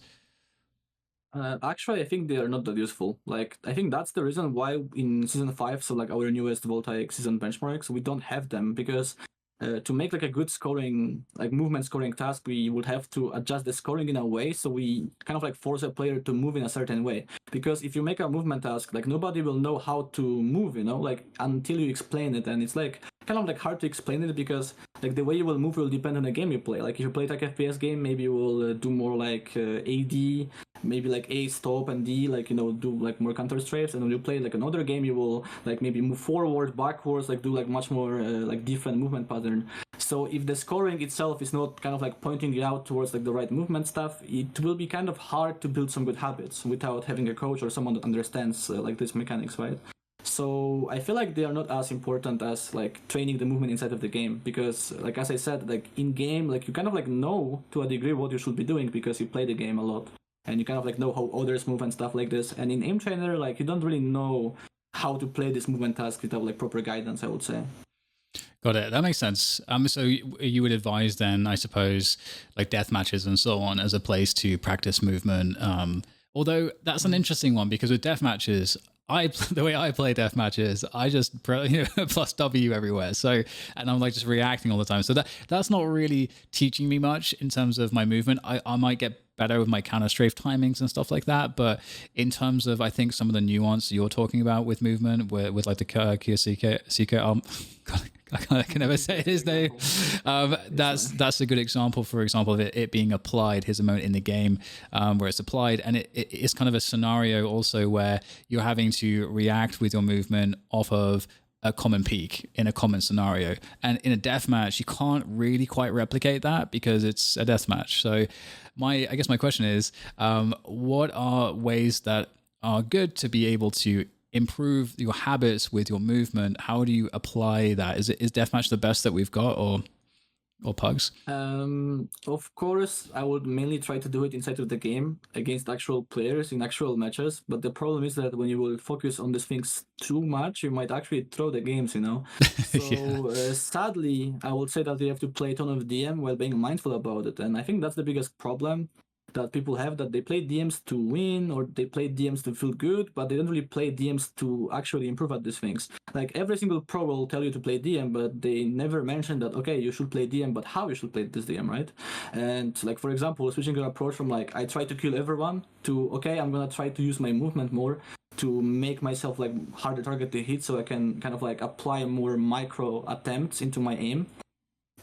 Actually, I think they are not that useful. Like, I think that's the reason why in season 5, so like our newest Voltaic season benchmarks, we don't have them, because to make like a good scoring, like movement scoring task, we would have to adjust the scoring in a way so we kind of like force a player to move in a certain way. Because if you make a movement task, like nobody will know how to move, you know, like until you explain it, and it's like kind of like hard to explain it because like the way you will move will depend on the game you play. Like if you play Tac FPS game, maybe you will do more like AD, maybe like A stop and D, like, you know, do like more counter strafes. And when you play like another game, you will like maybe move forward, backwards, like do like much more like different movement pattern. So if the scoring itself is not kind of like pointing you out towards like the right movement stuff, it will be kind of hard to build some good habits without having a coach or someone that understands like these mechanics, right? So I feel like they are not as important as like training the movement inside of the game, because like as I said, like in game, like you kind of like know to a degree what you should be doing because you play the game a lot, and you kind of like know how others move and stuff like this. And in aim trainer, like you don't really know how to play this movement task without like proper guidance, I would say. Got it. That makes sense. So you would advise then, I suppose, like death matches and so on as a place to practice movement. Although that's an interesting one because with death matches, the way I play death matches, I just plus W everywhere. So, and I'm like just reacting all the time. So that's not really teaching me much in terms of my movement. I might get better with my counter strafe timings and stuff like that. But in terms of, I think some of the nuance you're talking about with movement, with like the Kyosuke, I can never say his name. That's a good example, for example, of it being applied, his amount in the game, where it's applied. And it's kind of a scenario also where you're having to react with your movement off of a common peak in a common scenario. And in a deathmatch, you can't really quite replicate that because it's a deathmatch. So I guess my question is, what are ways that are good to be able to improve your habits with your movement? How do you apply that? Is deathmatch the best that we've got, or pugs? Of course, I would mainly try to do it inside of the game against actual players in actual matches. But the problem is that when you will focus on these things too much, you might actually throw the games, you know? So sadly, I would say that you have to play a ton of DM while being mindful about it. And I think that's the biggest problem that people have, that they play DMs to win or they play DMs to feel good, but they don't really play DMs to actually improve at these things. Like every single pro will tell you to play DM, but they never mention that, okay, you should play DM, but how you should play this DM, right? And like, for example, switching your approach from like, I try to kill everyone to, okay, I'm gonna try to use my movement more to make myself like harder target to hit so I can kind of like apply more micro attempts into my aim.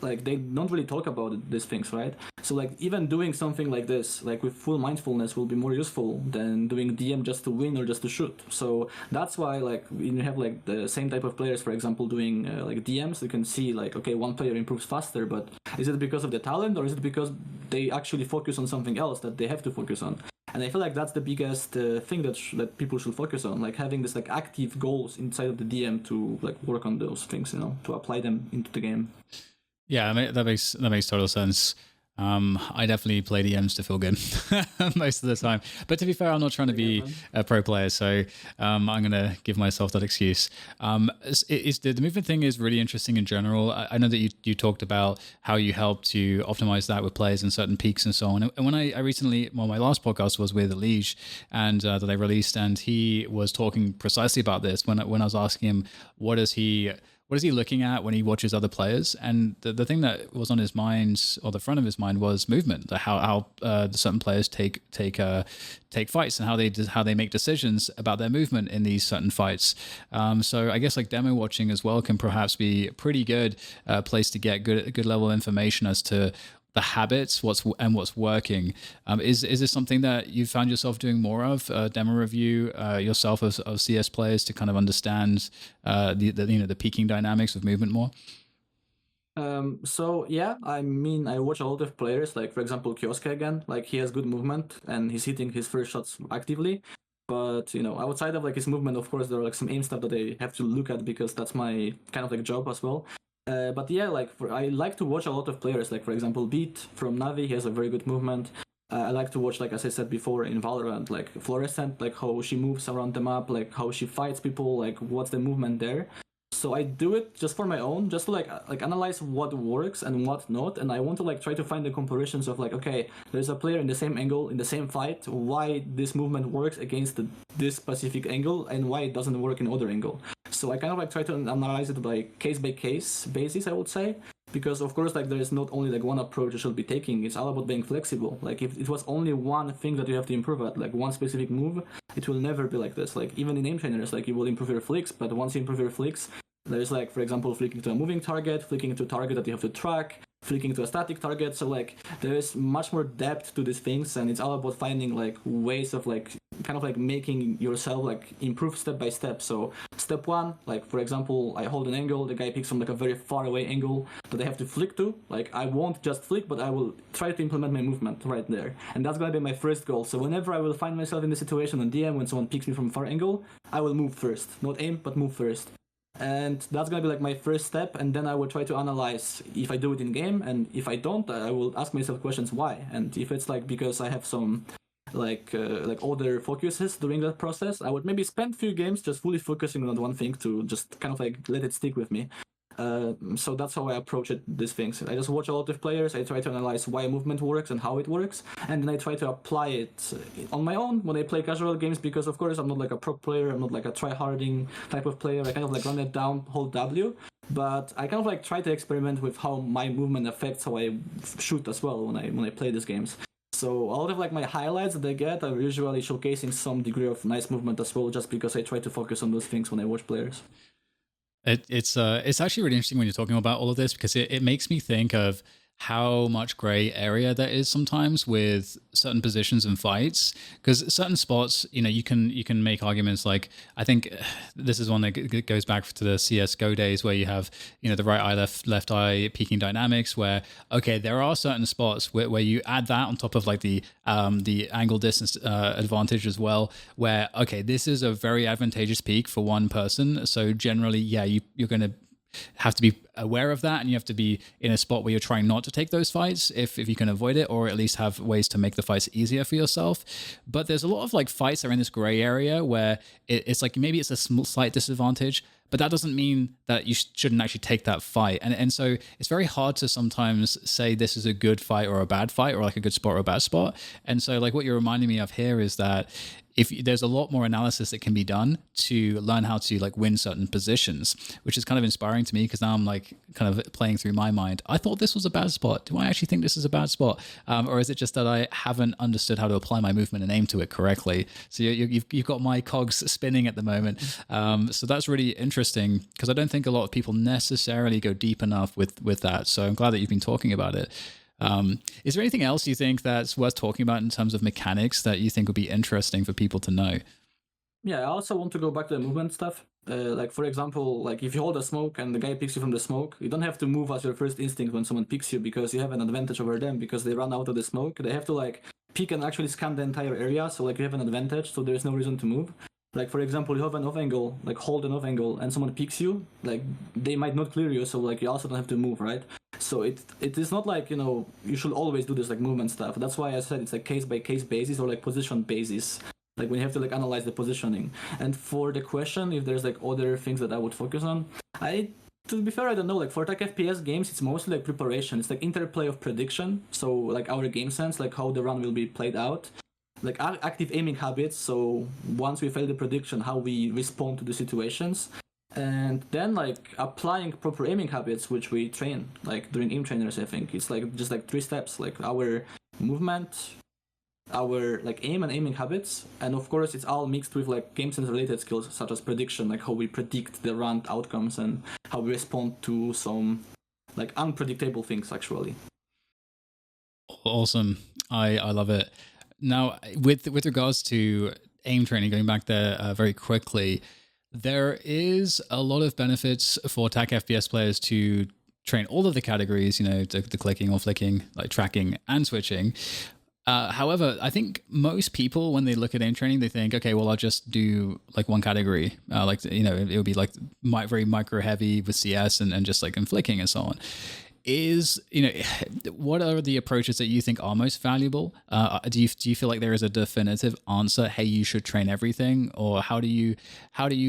Like they don't really talk about these things, right? So like even doing something like this, like with full mindfulness, will be more useful than doing DM just to win or just to shoot. So that's why like when you have like the same type of players, for example, doing like DMs, you can see like, okay, one player improves faster, but is it because of the talent or is it because they actually focus on something else that they have to focus on? And I feel like that's the biggest thing that people should focus on, like having this like active goals inside of the DM to like work on those things, to apply them into the game. Yeah, that makes total sense. I definitely play DMs to feel good most of the time. But to be fair, I'm not trying to be a pro player, so I'm gonna give myself that excuse. The movement thing is really interesting in general. I know that you talked about how you help to optimize that with players and certain peaks and so on. And when I recently, well, my last podcast was with Liege, and that I released, and he was talking precisely about this when I was asking him what is he looking at when he watches other players? And the thing that was on his mind, or the front of his mind, was movement. How certain players take fights and how they make decisions about their movement in these certain fights. So I guess like demo watching as well can perhaps be a pretty good place to get good level of information as to the habits, what's working. Is this something that you found yourself doing more of, demo review yourself of CS players to kind of understand the peaking dynamics of movement more? So yeah, I mean, I watch a lot of players, like for example Kyosuke again. Like he has good movement and he's hitting his first shots actively. But outside of like his movement, of course, there are like some aim stuff that I have to look at because that's my kind of like job as well. But yeah, like I like to watch a lot of players. Like for example, Beat from Navi, he has a very good movement. I like to watch, like as I said before, in Valorant, like Fluorescent, like how she moves around the map, like how she fights people, like what's the movement there. So I do it just for my own, just to like analyze what works and what not, and I want to like try to find the comparisons of like, okay, there's a player in the same angle in the same fight, why this movement works against this specific angle and why it doesn't work in other angle. So I kind of like try to analyze it by case basis, I would say, because of course like there is not only like one approach you should be taking. It's all about being flexible. Like if it was only one thing that you have to improve at, like one specific move, it will never be like this. Like even in aim trainers, like you will improve your flicks, but once you improve your flicks, there's like, for example, flicking to a moving target, flicking to a target that you have to track, flicking to a static target. So like there is much more depth to these things, and it's all about finding like ways of like kind of like making yourself like improve step by step. So step one, like for example, I hold an angle, the guy picks from like a very far away angle that I have to flick to. Like I won't just flick, but I will try to implement my movement right there. And that's gonna be my first goal. So whenever I will find myself in the situation on DM when someone picks me from a far angle, I will move first. Not aim, but move first. And that's gonna be like my first step, and then I will try to analyze if I do it in game, and if I don't, I will ask myself questions why. And if it's like because I have some like other focuses during that process, I would maybe spend a few games just fully focusing on one thing to just kind of like let it stick with me. So that's how I approach these things. I just watch a lot of players. I try to analyze why movement works and how it works, and then I try to apply it on my own when I play casual games. Because of course I'm not like a pro player. I'm not like a try-harding type of player. I kind of like run it down, hold W, but I kind of like try to experiment with how my movement affects how I shoot as well when I play these games. So a lot of like my highlights that I get are usually showcasing some degree of nice movement as well, just because I try to focus on those things when I watch players. It's actually really interesting when you're talking about all of this, because it makes me think of how much gray area there is sometimes with certain positions and fights. Because certain spots, you can make arguments like, I think this is one that goes back to the CS:GO days where you have the right eye left eye peaking dynamics, where okay, there are certain spots where you add that on top of like the angle distance advantage as well, where okay, this is a very advantageous peak for one person. So generally, yeah, you're going to have to be aware of that, and you have to be in a spot where you're trying not to take those fights if you can avoid it, or at least have ways to make the fights easier for yourself. But there's a lot of like fights that are in this gray area where it's like maybe it's a slight disadvantage, but that doesn't mean that you shouldn't actually take that fight. And so it's very hard to sometimes say this is a good fight or a bad fight, or like a good spot or a bad spot. And so like what you're reminding me of here is that if there's a lot more analysis that can be done to learn how to like win certain positions, which is kind of inspiring to me, because now I'm like kind of playing through my mind. I thought this was a bad spot. Do I actually think this is a bad spot? Or is it just that I haven't understood how to apply my movement and aim to it correctly? So you've got my cogs spinning at the moment. So that's really interesting, because I don't think a lot of people necessarily go deep enough with that. So I'm glad that you've been talking about it. Is there anything else you think that's worth talking about in terms of mechanics that you think would be interesting for people to know? Yeah, I also want to go back to the movement stuff. Like for example, like if you hold a smoke and the guy picks you from the smoke, you don't have to move as your first instinct when someone picks you, because you have an advantage over them, because they run out of the smoke. They have to like peek and actually scan the entire area, so like you have an advantage, so there's no reason to move. Like for example, you have an off angle, like hold an off angle, and someone peeks you, like they might not clear you, so like you also don't have to move, right? So it is not like, you know, you should always do this like movement stuff. That's why I said it's like case by case basis or like position basis. Like when you have to like analyze the positioning. And for the question, if there's like other things that I would focus on, to be fair, I don't know. Like for Tac FPS games, it's mostly like preparation. It's like interplay of prediction. So like our game sense, like how the run will be played out, like active aiming habits. So once we fail the prediction, how we respond to the situations, and then like applying proper aiming habits, which we train like during aim trainers. I think it's like just like 3 steps, like our movement, our like aim and aiming habits, and of course it's all mixed with like game sense related skills such as prediction, like how we predict the run outcomes and how we respond to some like unpredictable things actually. Awesome. I love it. Now with regards to aim training, going back there very quickly, there is a lot of benefits for Tac FPS players to train all of the categories, you know, the clicking or flicking, like tracking and switching. However, I think most people, when they look at aim training, they think, okay, well, I'll just do like one category. Like, you know, it would be like very micro heavy with CS and just like in flicking and so on. You know, what are the approaches that you think are most valuable? Do you feel like there is a definitive answer? Hey, you should train everything, or how do you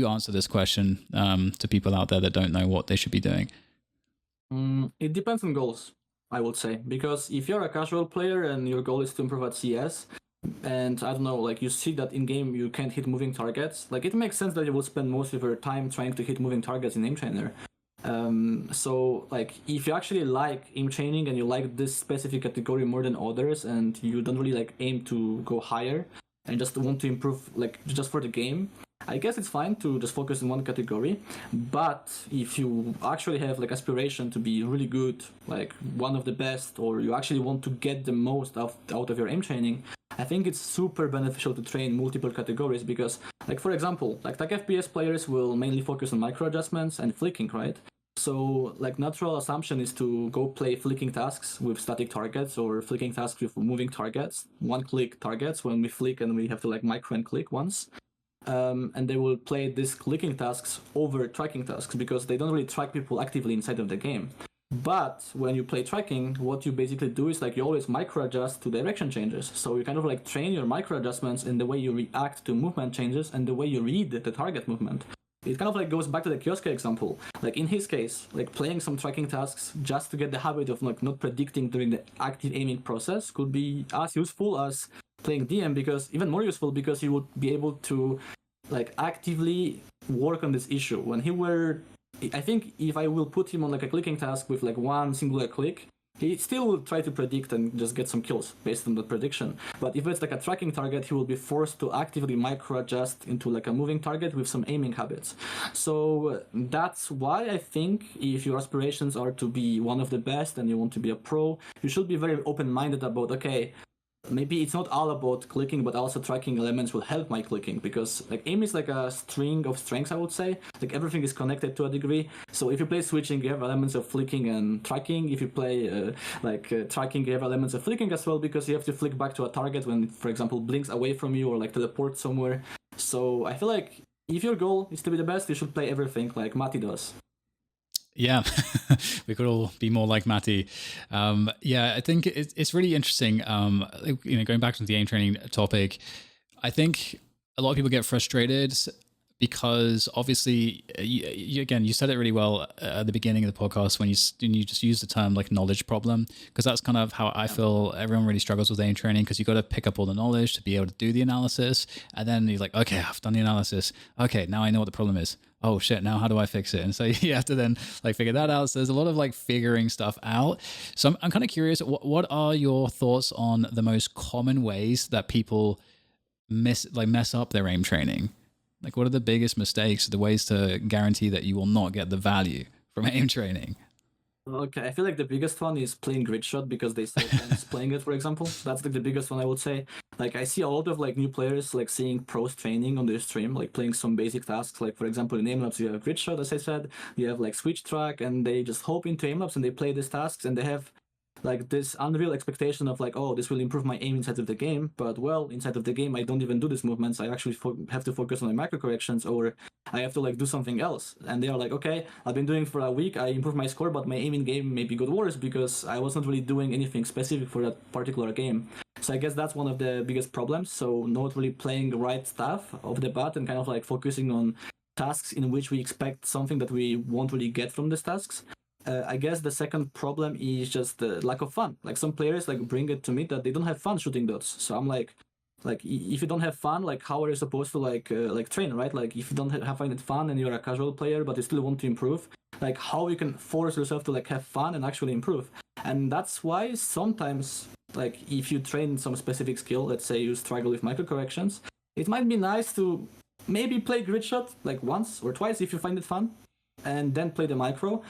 answer this question to people out there that don't know what they should be doing? It depends on goals, I would say, because if you're a casual player and your goal is to improve at CS, and I don't know, like you see that in game you can't hit moving targets, like it makes sense that you will spend most of your time trying to hit moving targets in aim trainer. So like if you actually like aim training and you like this specific category more than others, and you don't really like aim to go higher and just want to improve like just for the game, I guess it's fine to just focus in one category. But if you actually have like aspiration to be really good, like one of the best, or you actually want to get the most out of your aim training, I think it's super beneficial to train multiple categories, because like for example, like Tac FPS players will mainly focus on micro adjustments and flicking, right? So like natural assumption is to go play flicking tasks with static targets or flicking tasks with moving targets, one click targets when we flick and we have to like micro and click once. And they will play these clicking tasks over tracking tasks because they don't really track people actively inside of the game. But when you play tracking, what you basically do is like you always micro adjust to direction changes. So you kind of like train your micro adjustments in the way you react to movement changes and the way you read the target movement. It kind of like goes back to the Kyosuke example. Like in his case, like playing some tracking tasks just to get the habit of like not predicting during the active aiming process could be as useful as playing DM, because even more useful, because you would be able to like actively work on this issue. When he were, I think if I will put him on like a clicking task with like one singular click, he still will try to predict and just get some kills based on the prediction. But if it's like a tracking target, he will be forced to actively micro adjust into like a moving target with some aiming habits. So that's why I think if your aspirations are to be one of the best and you want to be a pro, you should be very open-minded about, okay, maybe it's not all about clicking, but also tracking elements will help my clicking, because like aim is like a string of strengths, I would say. Like everything is connected to a degree. So if you play switching, you have elements of flicking and tracking. If you play tracking, you have elements of flicking as well, because you have to flick back to a target when, for example, blinks away from you or like teleports somewhere. So I feel like if your goal is to be the best, you should play everything like Mati does. Yeah, we could all be more like Matty. Yeah, I think it's really interesting. You know, going back to the aim training topic, I think a lot of people get frustrated because obviously, you said it really well at the beginning of the podcast when you just use the term like knowledge problem, because that's kind of how I feel everyone really struggles with aim training, because you got to pick up all the knowledge to be able to do the analysis, and then you're like, okay, I've done the analysis. Okay, now I know what the problem is. Oh shit, now how do I fix it? And so you have to then like figure that out. So there's a lot of like figuring stuff out. So I'm kind of curious, what are your thoughts on the most common ways that people mess up their aim training? Like, what are the biggest mistakes, the ways to guarantee that you will not get the value from aim training? Okay, I feel like the biggest one is playing grid shot, because they say fans playing it, for example. That's like the biggest one, I would say. Like I see a lot of like new players like seeing pros training on their stream, like playing some basic tasks. Like for example, in aimlabs you have grid shot, as I said. You have like switch track, and they just hop into aimlabs and they play these tasks, and they have like this unreal expectation of like, oh, this will improve my aim inside of the game, but well, inside of the game I don't even do these movements. I actually have to focus on my micro corrections, or I have to like do something else. And they are like, okay, I've been doing for a week, I improved my score, but my aim in game maybe got worse because I was not really doing anything specific for that particular game. So I guess that's one of the biggest problems. So not really playing the right stuff off the bat and kind of like focusing on tasks in which we expect something that we won't really get from these tasks. I guess the second problem is just the lack of fun. Like some players like bring it to me that they don't have fun shooting dots. So I'm like if you don't have fun, like how are you supposed to like train, right? Like if you don't find it fun and you're a casual player but you still want to improve, like how you can force yourself to like have fun and actually improve. And that's why sometimes like if you train some specific skill, let's say you struggle with micro corrections, it might be nice to maybe play grid shot like once or twice if you find it fun, and then play the micro,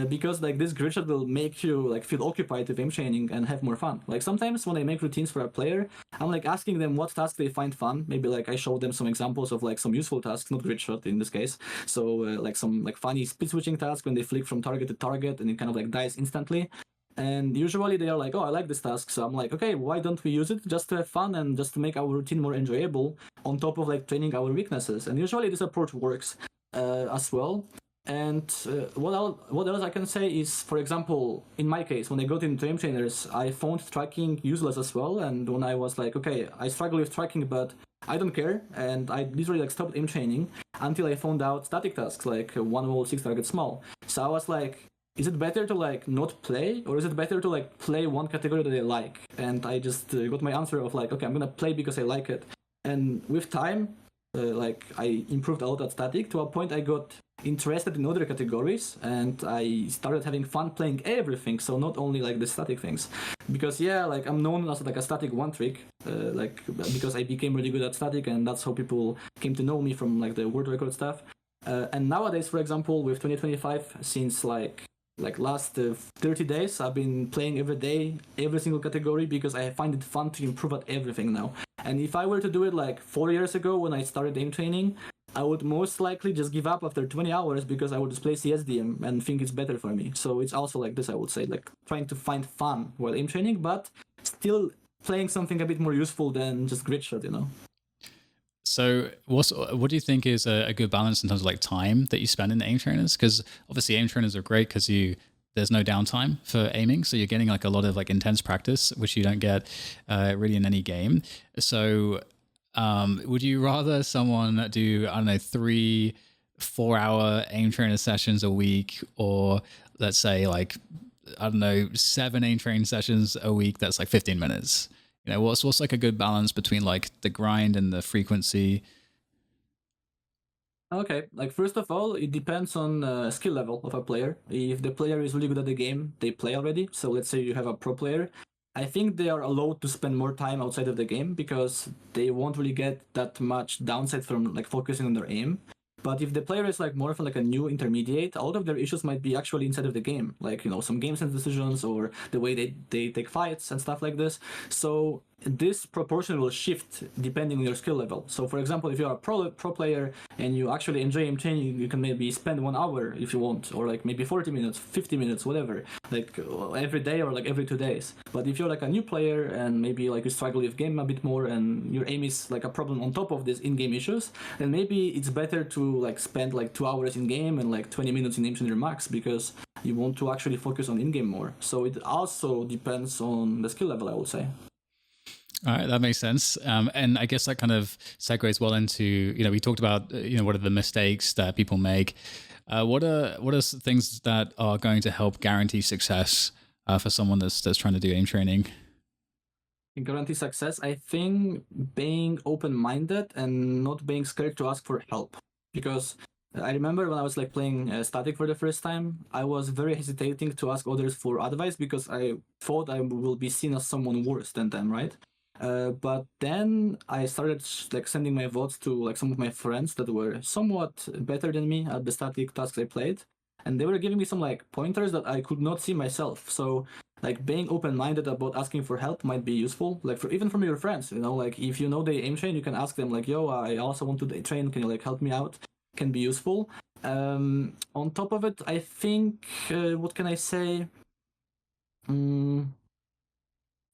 because like this grid shot will make you like feel occupied with aim training and have more fun. Like sometimes when I make routines for a player, I'm like asking them what tasks they find fun. Maybe like I show them some examples of like some useful tasks, not grid shot in this case. So like some like funny speed switching task when they flick from target to target and it kind of like dies instantly. And usually they are like, oh, I like this task. So I'm like, okay, why don't we use it just to have fun and just to make our routine more enjoyable on top of like training our weaknesses? And usually this approach works as well. And what else I can say is, for example, in my case, when I got into aim trainers, I found tracking useless as well. And when I was like, okay, I struggle with tracking, but I don't care, and I literally like stopped aim training until I found out static tasks like one wall, 6 target small. So I was like, is it better to like not play, or is it better to like play one category that I like? And I just got my answer of like, okay, I'm gonna play because I like it. And with time, like I improved a lot at static to a point I got interested in other categories and I started having fun playing everything, so not only like the static things. Because yeah, like I'm known as like a static one trick, like because I became really good at static and that's how people came to know me from like the world record stuff. And nowadays, for example, with 2025, since like last 30 days, I've been playing every day, every single category, because I find it fun to improve at everything now. And if I were to do it like 4 years ago when I started aim training, I would most likely just give up after 20 hours because I would just play CSDM and think it's better for me. So it's also like this, I would say, like trying to find fun while aim training, but still playing something a bit more useful than just grid shot, you know? So what do you think is a good balance in terms of like time that you spend in aim trainers? Because obviously aim trainers are great because there's no downtime for aiming, so you're getting like a lot of like intense practice, which you don't get really in any game. So would you rather someone do, I don't know, 3-4 hour aim trainer sessions a week, or let's say like, I don't know, 7 aim training sessions a week that's like 15 minutes? You know, what's like a good balance between like the grind and the frequency? Okay, like first of all, it depends on skill level of a player. If the player is really good at the game, they play already. So let's say you have a pro player, I think they are allowed to spend more time outside of the game because they won't really get that much downside from like focusing on their aim. But if the player is like more of like a new intermediate, all of their issues might be actually inside of the game, like you know some game sense decisions or the way they take fights and stuff like this. So this proportion will shift depending on your skill level. So for example, if you're a pro player and you actually enjoy aim training, you can maybe spend 1 hour if you want, or like maybe 40 minutes, 50 minutes, whatever, like every day or like every 2 days. But if you're like a new player and maybe like you struggle with game a bit more and your aim is like a problem on top of these in-game issues, then maybe it's better to like spend like 2 hours in game and like 20 minutes in aim trainer max, because you want to actually focus on in-game more. So it also depends on the skill level, I would say. All right, that makes sense. And I guess that kind of segues well into, you know, we talked about, you know, what are the mistakes that people make. What are things that are going to help guarantee success for someone that's trying to do aim training? Guarantee success, I think being open-minded and not being scared to ask for help. Because I remember when I was like playing static for the first time, I was very hesitating to ask others for advice because I thought I will be seen as someone worse than them, right? But then I started like sending my votes to like some of my friends that were somewhat better than me at the static tasks I played, and they were giving me some like pointers that I could not see myself. So like being open-minded about asking for help might be useful, like for even from your friends, you know, like if you know they aim train, you can ask them like, yo, I also want to train, can you like help me out? Can be useful. On top of it, I think what can I say, Mm,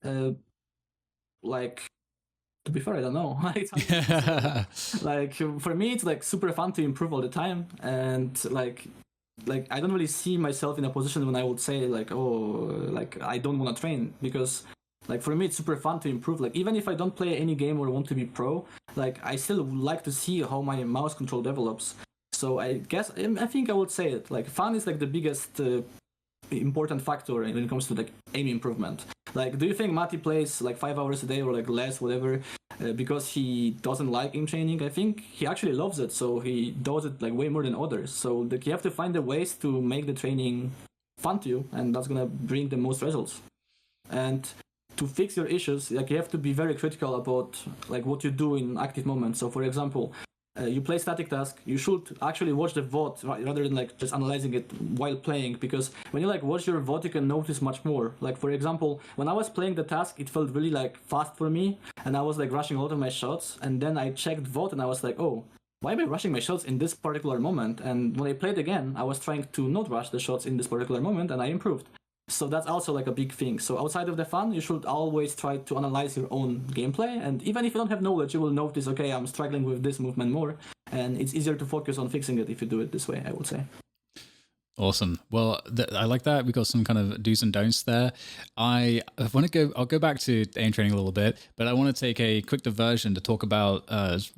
uh, like to be fair, I don't know. It's hard to say. Like for me, it's like super fun to improve all the time, and like I don't really see myself in a position when I would say like, oh, like I don't want to train, because like for me it's super fun to improve. Like even if I don't play any game or want to be pro, like I still would like to see how my mouse control develops. So I guess I think I would say it. Like fun is like the biggest important factor when it comes to like aim improvement. Like, do you think Mati plays like 5 hours a day or like less, whatever, because he doesn't like aim training? I think he actually loves it, so he does it like way more than others. So like you have to find the ways to make the training fun to you, and that's gonna bring the most results. And to fix your issues, like you have to be very critical about like what you do in active moments. So for example, you play static task, you should actually watch the VOD rather than like just analyzing it while playing, because when you like watch your VOD, you can notice much more. Like for example, when I was playing the task, it felt really like fast for me, and I was like rushing a lot of my shots. And then I checked VOD, and I was like, oh, why am I rushing my shots in this particular moment? And when I played again, I was trying to not rush the shots in this particular moment, and I improved. So that's also like a big thing. So outside of the fun, you should always try to analyze your own gameplay. And even if you don't have knowledge, you will notice, okay, I'm struggling with this movement more. And it's easier to focus on fixing it if you do it this way, I would say. Awesome. Well, I like that. We got some kind of do's and don'ts there. I want to go. I'll go back to aim training a little bit, but I want to take a quick diversion to talk about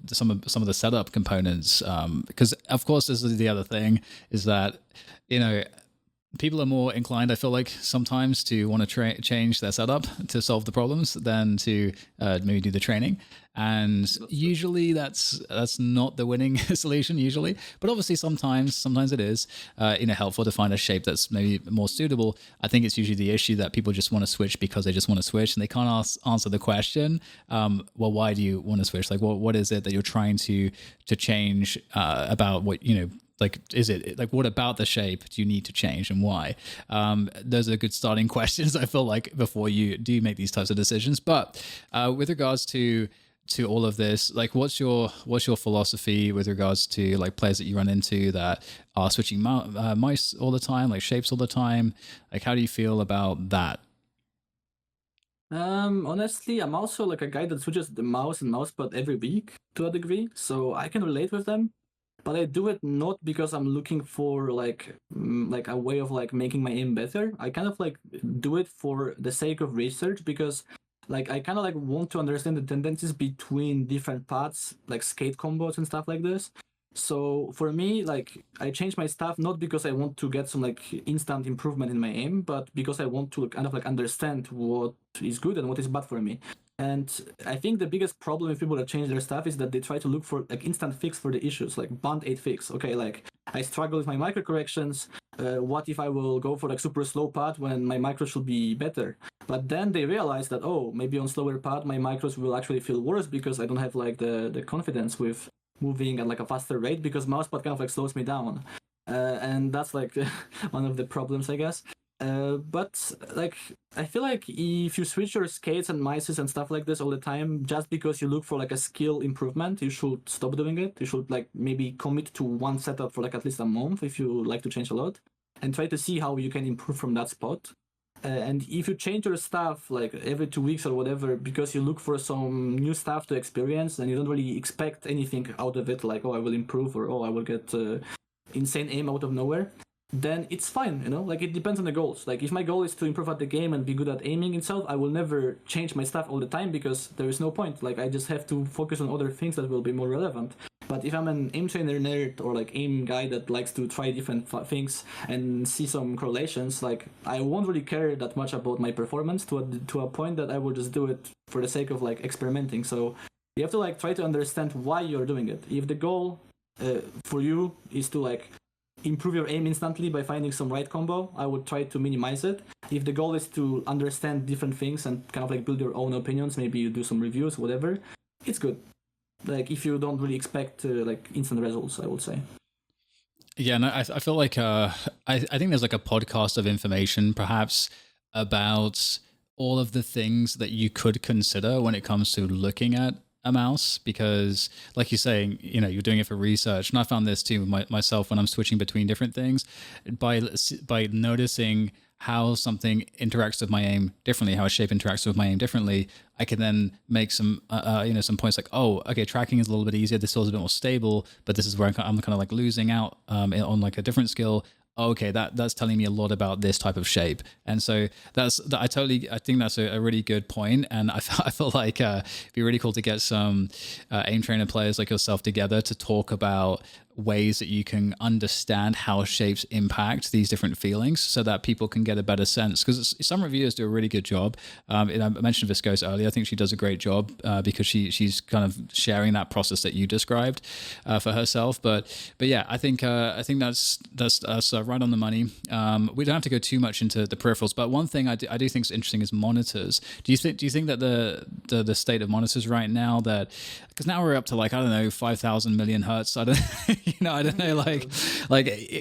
some of the setup components. Because of course, this is the other thing is that you know people are more inclined, I feel like, sometimes to want to change their setup to solve the problems than to maybe do the training. And usually that's not the winning solution usually, but obviously sometimes it is helpful to find a shape that's maybe more suitable. I think it's usually the issue that people just want to switch because they just want to switch and they can't answer the question, well, why do you want to switch? Like what is it that you're trying to change about what like, is it like, what about the shape do you need to change and why? Those are good starting questions, I feel like, before you do make these types of decisions. But with regards to all of this, like, what's your philosophy with regards to like players that you run into that are switching mice all the time, like shapes all the time? Like, how do you feel about that? Honestly, I'm also like a guy that switches the mouse and mousepad every week to a degree, so I can relate with them. But I do it not because I'm looking for like a way of like making my aim better. I kind of like do it for the sake of research, because like I kind of like want to understand the tendencies between different paths, like skate combos and stuff like this. So for me, like I change my stuff not because I want to get some like instant improvement in my aim, but because I want to kind of like understand what is good and what is bad for me. And I think the biggest problem with people that change their stuff is that they try to look for like instant fix for the issues, like band-aid fix. Okay, like I struggle with my micro corrections. What if I will go for like super slow pad when my micro should be better? But then they realize that, oh, maybe on slower pad my micros will actually feel worse because I don't have like the confidence with moving at like a faster rate, because mousepad kind of like slows me down. And that's like one of the problems, I guess. But like I feel like if you switch your skates and mices and stuff like this all the time just because you look for like a skill improvement, you should stop doing it. You should like maybe commit to one setup for like at least a month if you like to change a lot, and try to see how you can improve from that spot. And if you change your stuff like every 2 weeks or whatever because you look for some new stuff to experience and you don't really expect anything out of it, like, oh, I will improve, or oh, I will get insane aim out of nowhere, then it's fine, like it depends on the goals. Like if my goal is to improve at the game and be good at aiming itself, I will never change my stuff all the time because there is no point. Like I just have to focus on other things that will be more relevant. But if I'm an aim trainer nerd or like aim guy that likes to try different things and see some correlations, like I won't really care that much about my performance to a point that I will just do it for the sake of like experimenting. So you have to like try to understand why you're doing it. If the goal for you is to like improve your aim instantly by finding some right combo, I would try to minimize it. If the goal is to understand different things and kind of like build your own opinions, maybe you do some reviews, whatever, it's good. Like if you don't really expect like instant results, I would say. Yeah, no, I feel like I think there's like a podcast of information perhaps about all of the things that you could consider when it comes to looking at a mouse, because like you're saying, you're doing it for research, and I found this too myself when I'm switching between different things by noticing how something interacts with my aim differently, how a shape interacts with my aim differently, I can then make some, some points like, oh, okay, tracking is a little bit easier. This feels a bit more stable, but this is where I'm kind of like losing out on like a different skill. Okay, that's telling me a lot about this type of shape. And so I think that's a really good point. And I feel like it'd be really cool to get some aim trainer players like yourself together to talk about ways that you can understand how shapes impact these different feelings so that people can get a better sense. Because some reviewers do a really good job. I mentioned Viscose earlier. I think she does a great job because she's kind of sharing that process that you described for herself. But yeah, I think that's right on the money. We don't have to go too much into the peripherals, but one thing I do think is interesting is monitors. Do you think that the state of monitors right now, that because now we're up to like, I don't know, 5,000 million hertz. I don't know, like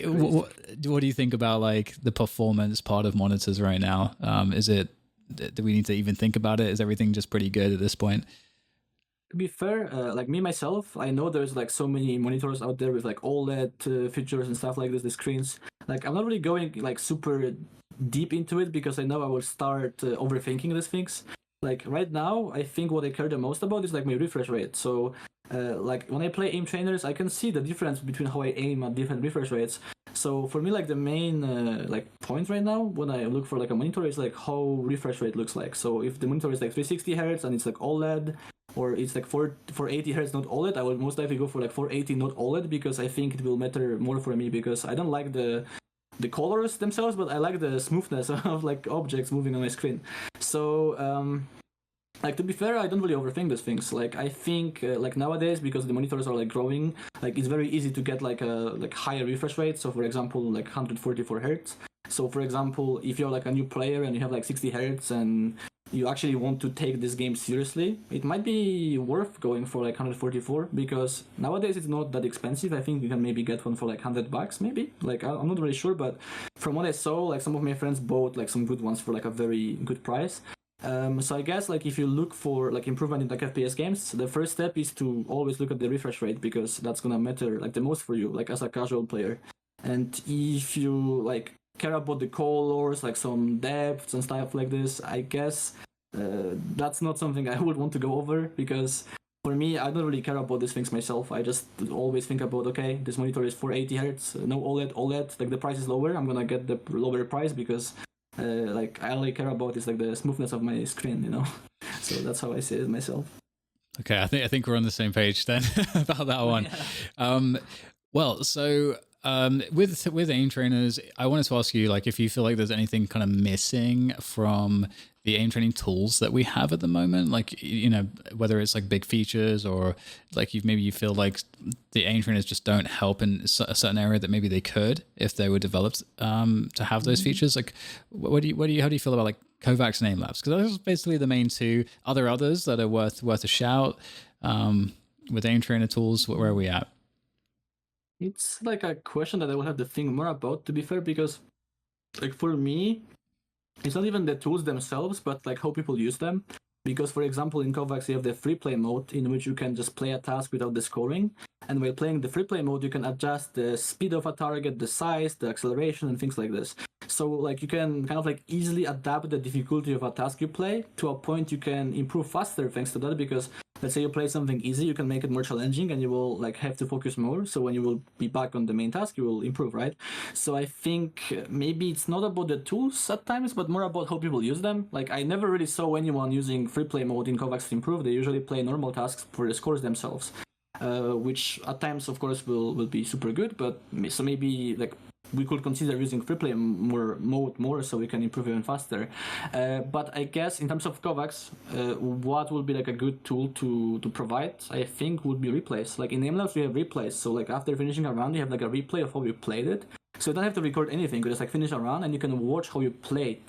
what do you think about like the performance part of monitors right now? Do we need to even think about it? Is everything just pretty good at this point? To be fair, like me myself, I know there's like so many monitors out there with like OLED features and stuff like this, the screens. Like I'm not really going like super deep into it because I know I will start overthinking these things. Like right now, I think what I care the most about is like my refresh rate. So like when I play aim trainers, I can see the difference between how I aim at different refresh rates. So for me, like the main like point right now when I look for like a monitor is like how refresh rate looks like. So if the monitor is like 360 hertz and it's like OLED, or it's like 480 hertz not OLED, I would most likely go for like 480 not OLED because I think it will matter more for me because I don't like the colors themselves, but I like the smoothness of like objects moving on my screen. So like to be fair, I don't really overthink these things. Like I think like nowadays because the monitors are like growing, like it's very easy to get like a like higher refresh rate. So for example, like 144 hertz. So for example, if you're like a new player and you have like 60 hertz and you actually want to take this game seriously, it might be worth going for like 144 because nowadays it's not that expensive. I think you can maybe get one for like $100 maybe. Like I'm not really sure, but from what I saw, like some of my friends bought like some good ones for like a very good price. So I guess like if you look for like improvement in like FPS games, the first step is to always look at the refresh rate because that's gonna matter like the most for you, like as a casual player. And if you like care about the colors, like some depths and stuff like this, I guess that's not something I would want to go over because for me, I don't really care about these things myself. I just always think about, okay, this monitor is 480 hertz, no OLED, like the price is lower, I'm gonna get the lower price because like I only care about is like the smoothness of my screen, you know. So that's how I see it myself. Okay, I think we're on the same page then about that one. Yeah. Well, so with aim trainers, I wanted to ask you like if you feel like there's anything kind of missing from the aim training tools that we have at the moment, like whether it's like big features or like you feel like the aim trainers just don't help in a certain area that maybe they could if they were developed to have those features. Like how do you feel about like Kovacs and Aim Labs? Because those are basically the main two. Are there others that are worth a shout with aim trainer tools? Where are we at? It's like a question that I will have to think more about, to be fair, because like for me, it's not even the tools themselves, but like how people use them. Because for example, in Kovacs you have the free play mode in which you can just play a task without the scoring. And while playing the free play mode, you can adjust the speed of a target, the size, the acceleration, and things like this. So like you can kind of like easily adapt the difficulty of a task you play to a point you can improve faster thanks to that, because let's say you play something easy, you can make it more challenging and you will like have to focus more. So when you will be back on the main task, you will improve, right? So I think maybe it's not about the tools at times, but more about how people use them. Like I never really saw anyone using free play mode in Kovacs to improve. They usually play normal tasks for the scores themselves, which at times, of course, will be super good. But so maybe like we could consider using free play mode more so we can improve even faster. But I guess in terms of Kovacs, what would be like a good tool to provide, I think, would be replays. Like in MLabs we have replays, so like after finishing a round you have like a replay of how you played it. So you don't have to record anything, you just like finish a run and you can watch how you played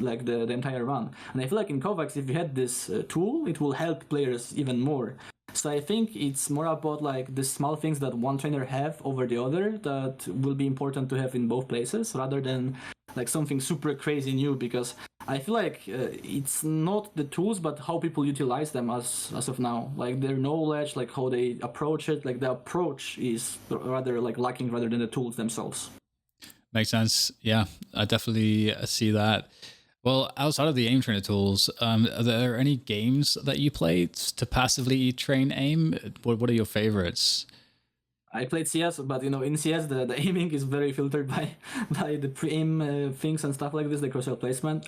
like the entire run. And I feel like in Kovacs, if you had this tool, it will help players even more. So I think it's more about like the small things that one trainer have over the other that will be important to have in both places, rather than like something super crazy new, because I feel like it's not the tools but how people utilize them as of now, like their knowledge, like how they approach it, like the approach is rather like lacking rather than the tools themselves. Makes sense. Yeah, I definitely see that. Well, outside of the aim trainer tools, are there any games that you play to passively train aim? What are your favorites? I played CS, but in CS the aiming is very filtered by by the pre-aim things and stuff like this, the crucial placement.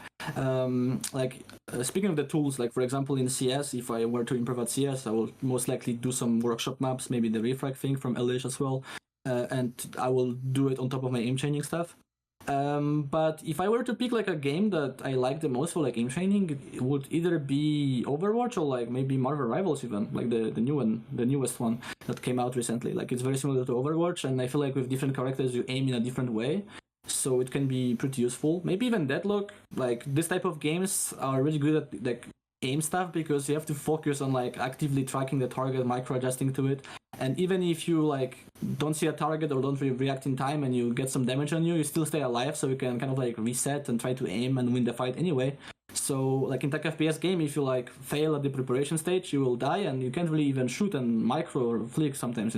Speaking of the tools, like for example in CS, if I were to improve at CS, I will most likely do some workshop maps, maybe the refrag thing from Elish as well, and I will do it on top of my aim changing stuff. But if I were to pick like a game that I like the most for like aim training, it would either be Overwatch or like maybe Marvel Rivals even, like the new one, the newest one that came out recently. Like it's very similar to Overwatch, and I feel like with different characters you aim in a different way, so it can be pretty useful. Maybe even Deadlock. Like this type of games are really good at like aim stuff because you have to focus on like actively tracking the target, micro adjusting to it, and even if you like don't see a target or don't react in time and you get some damage on you, you still stay alive, so you can kind of like reset and try to aim and win the fight anyway. So like in Tac FPS game, if you like fail at the preparation stage, you will die and you can't really even shoot and micro or flick sometimes,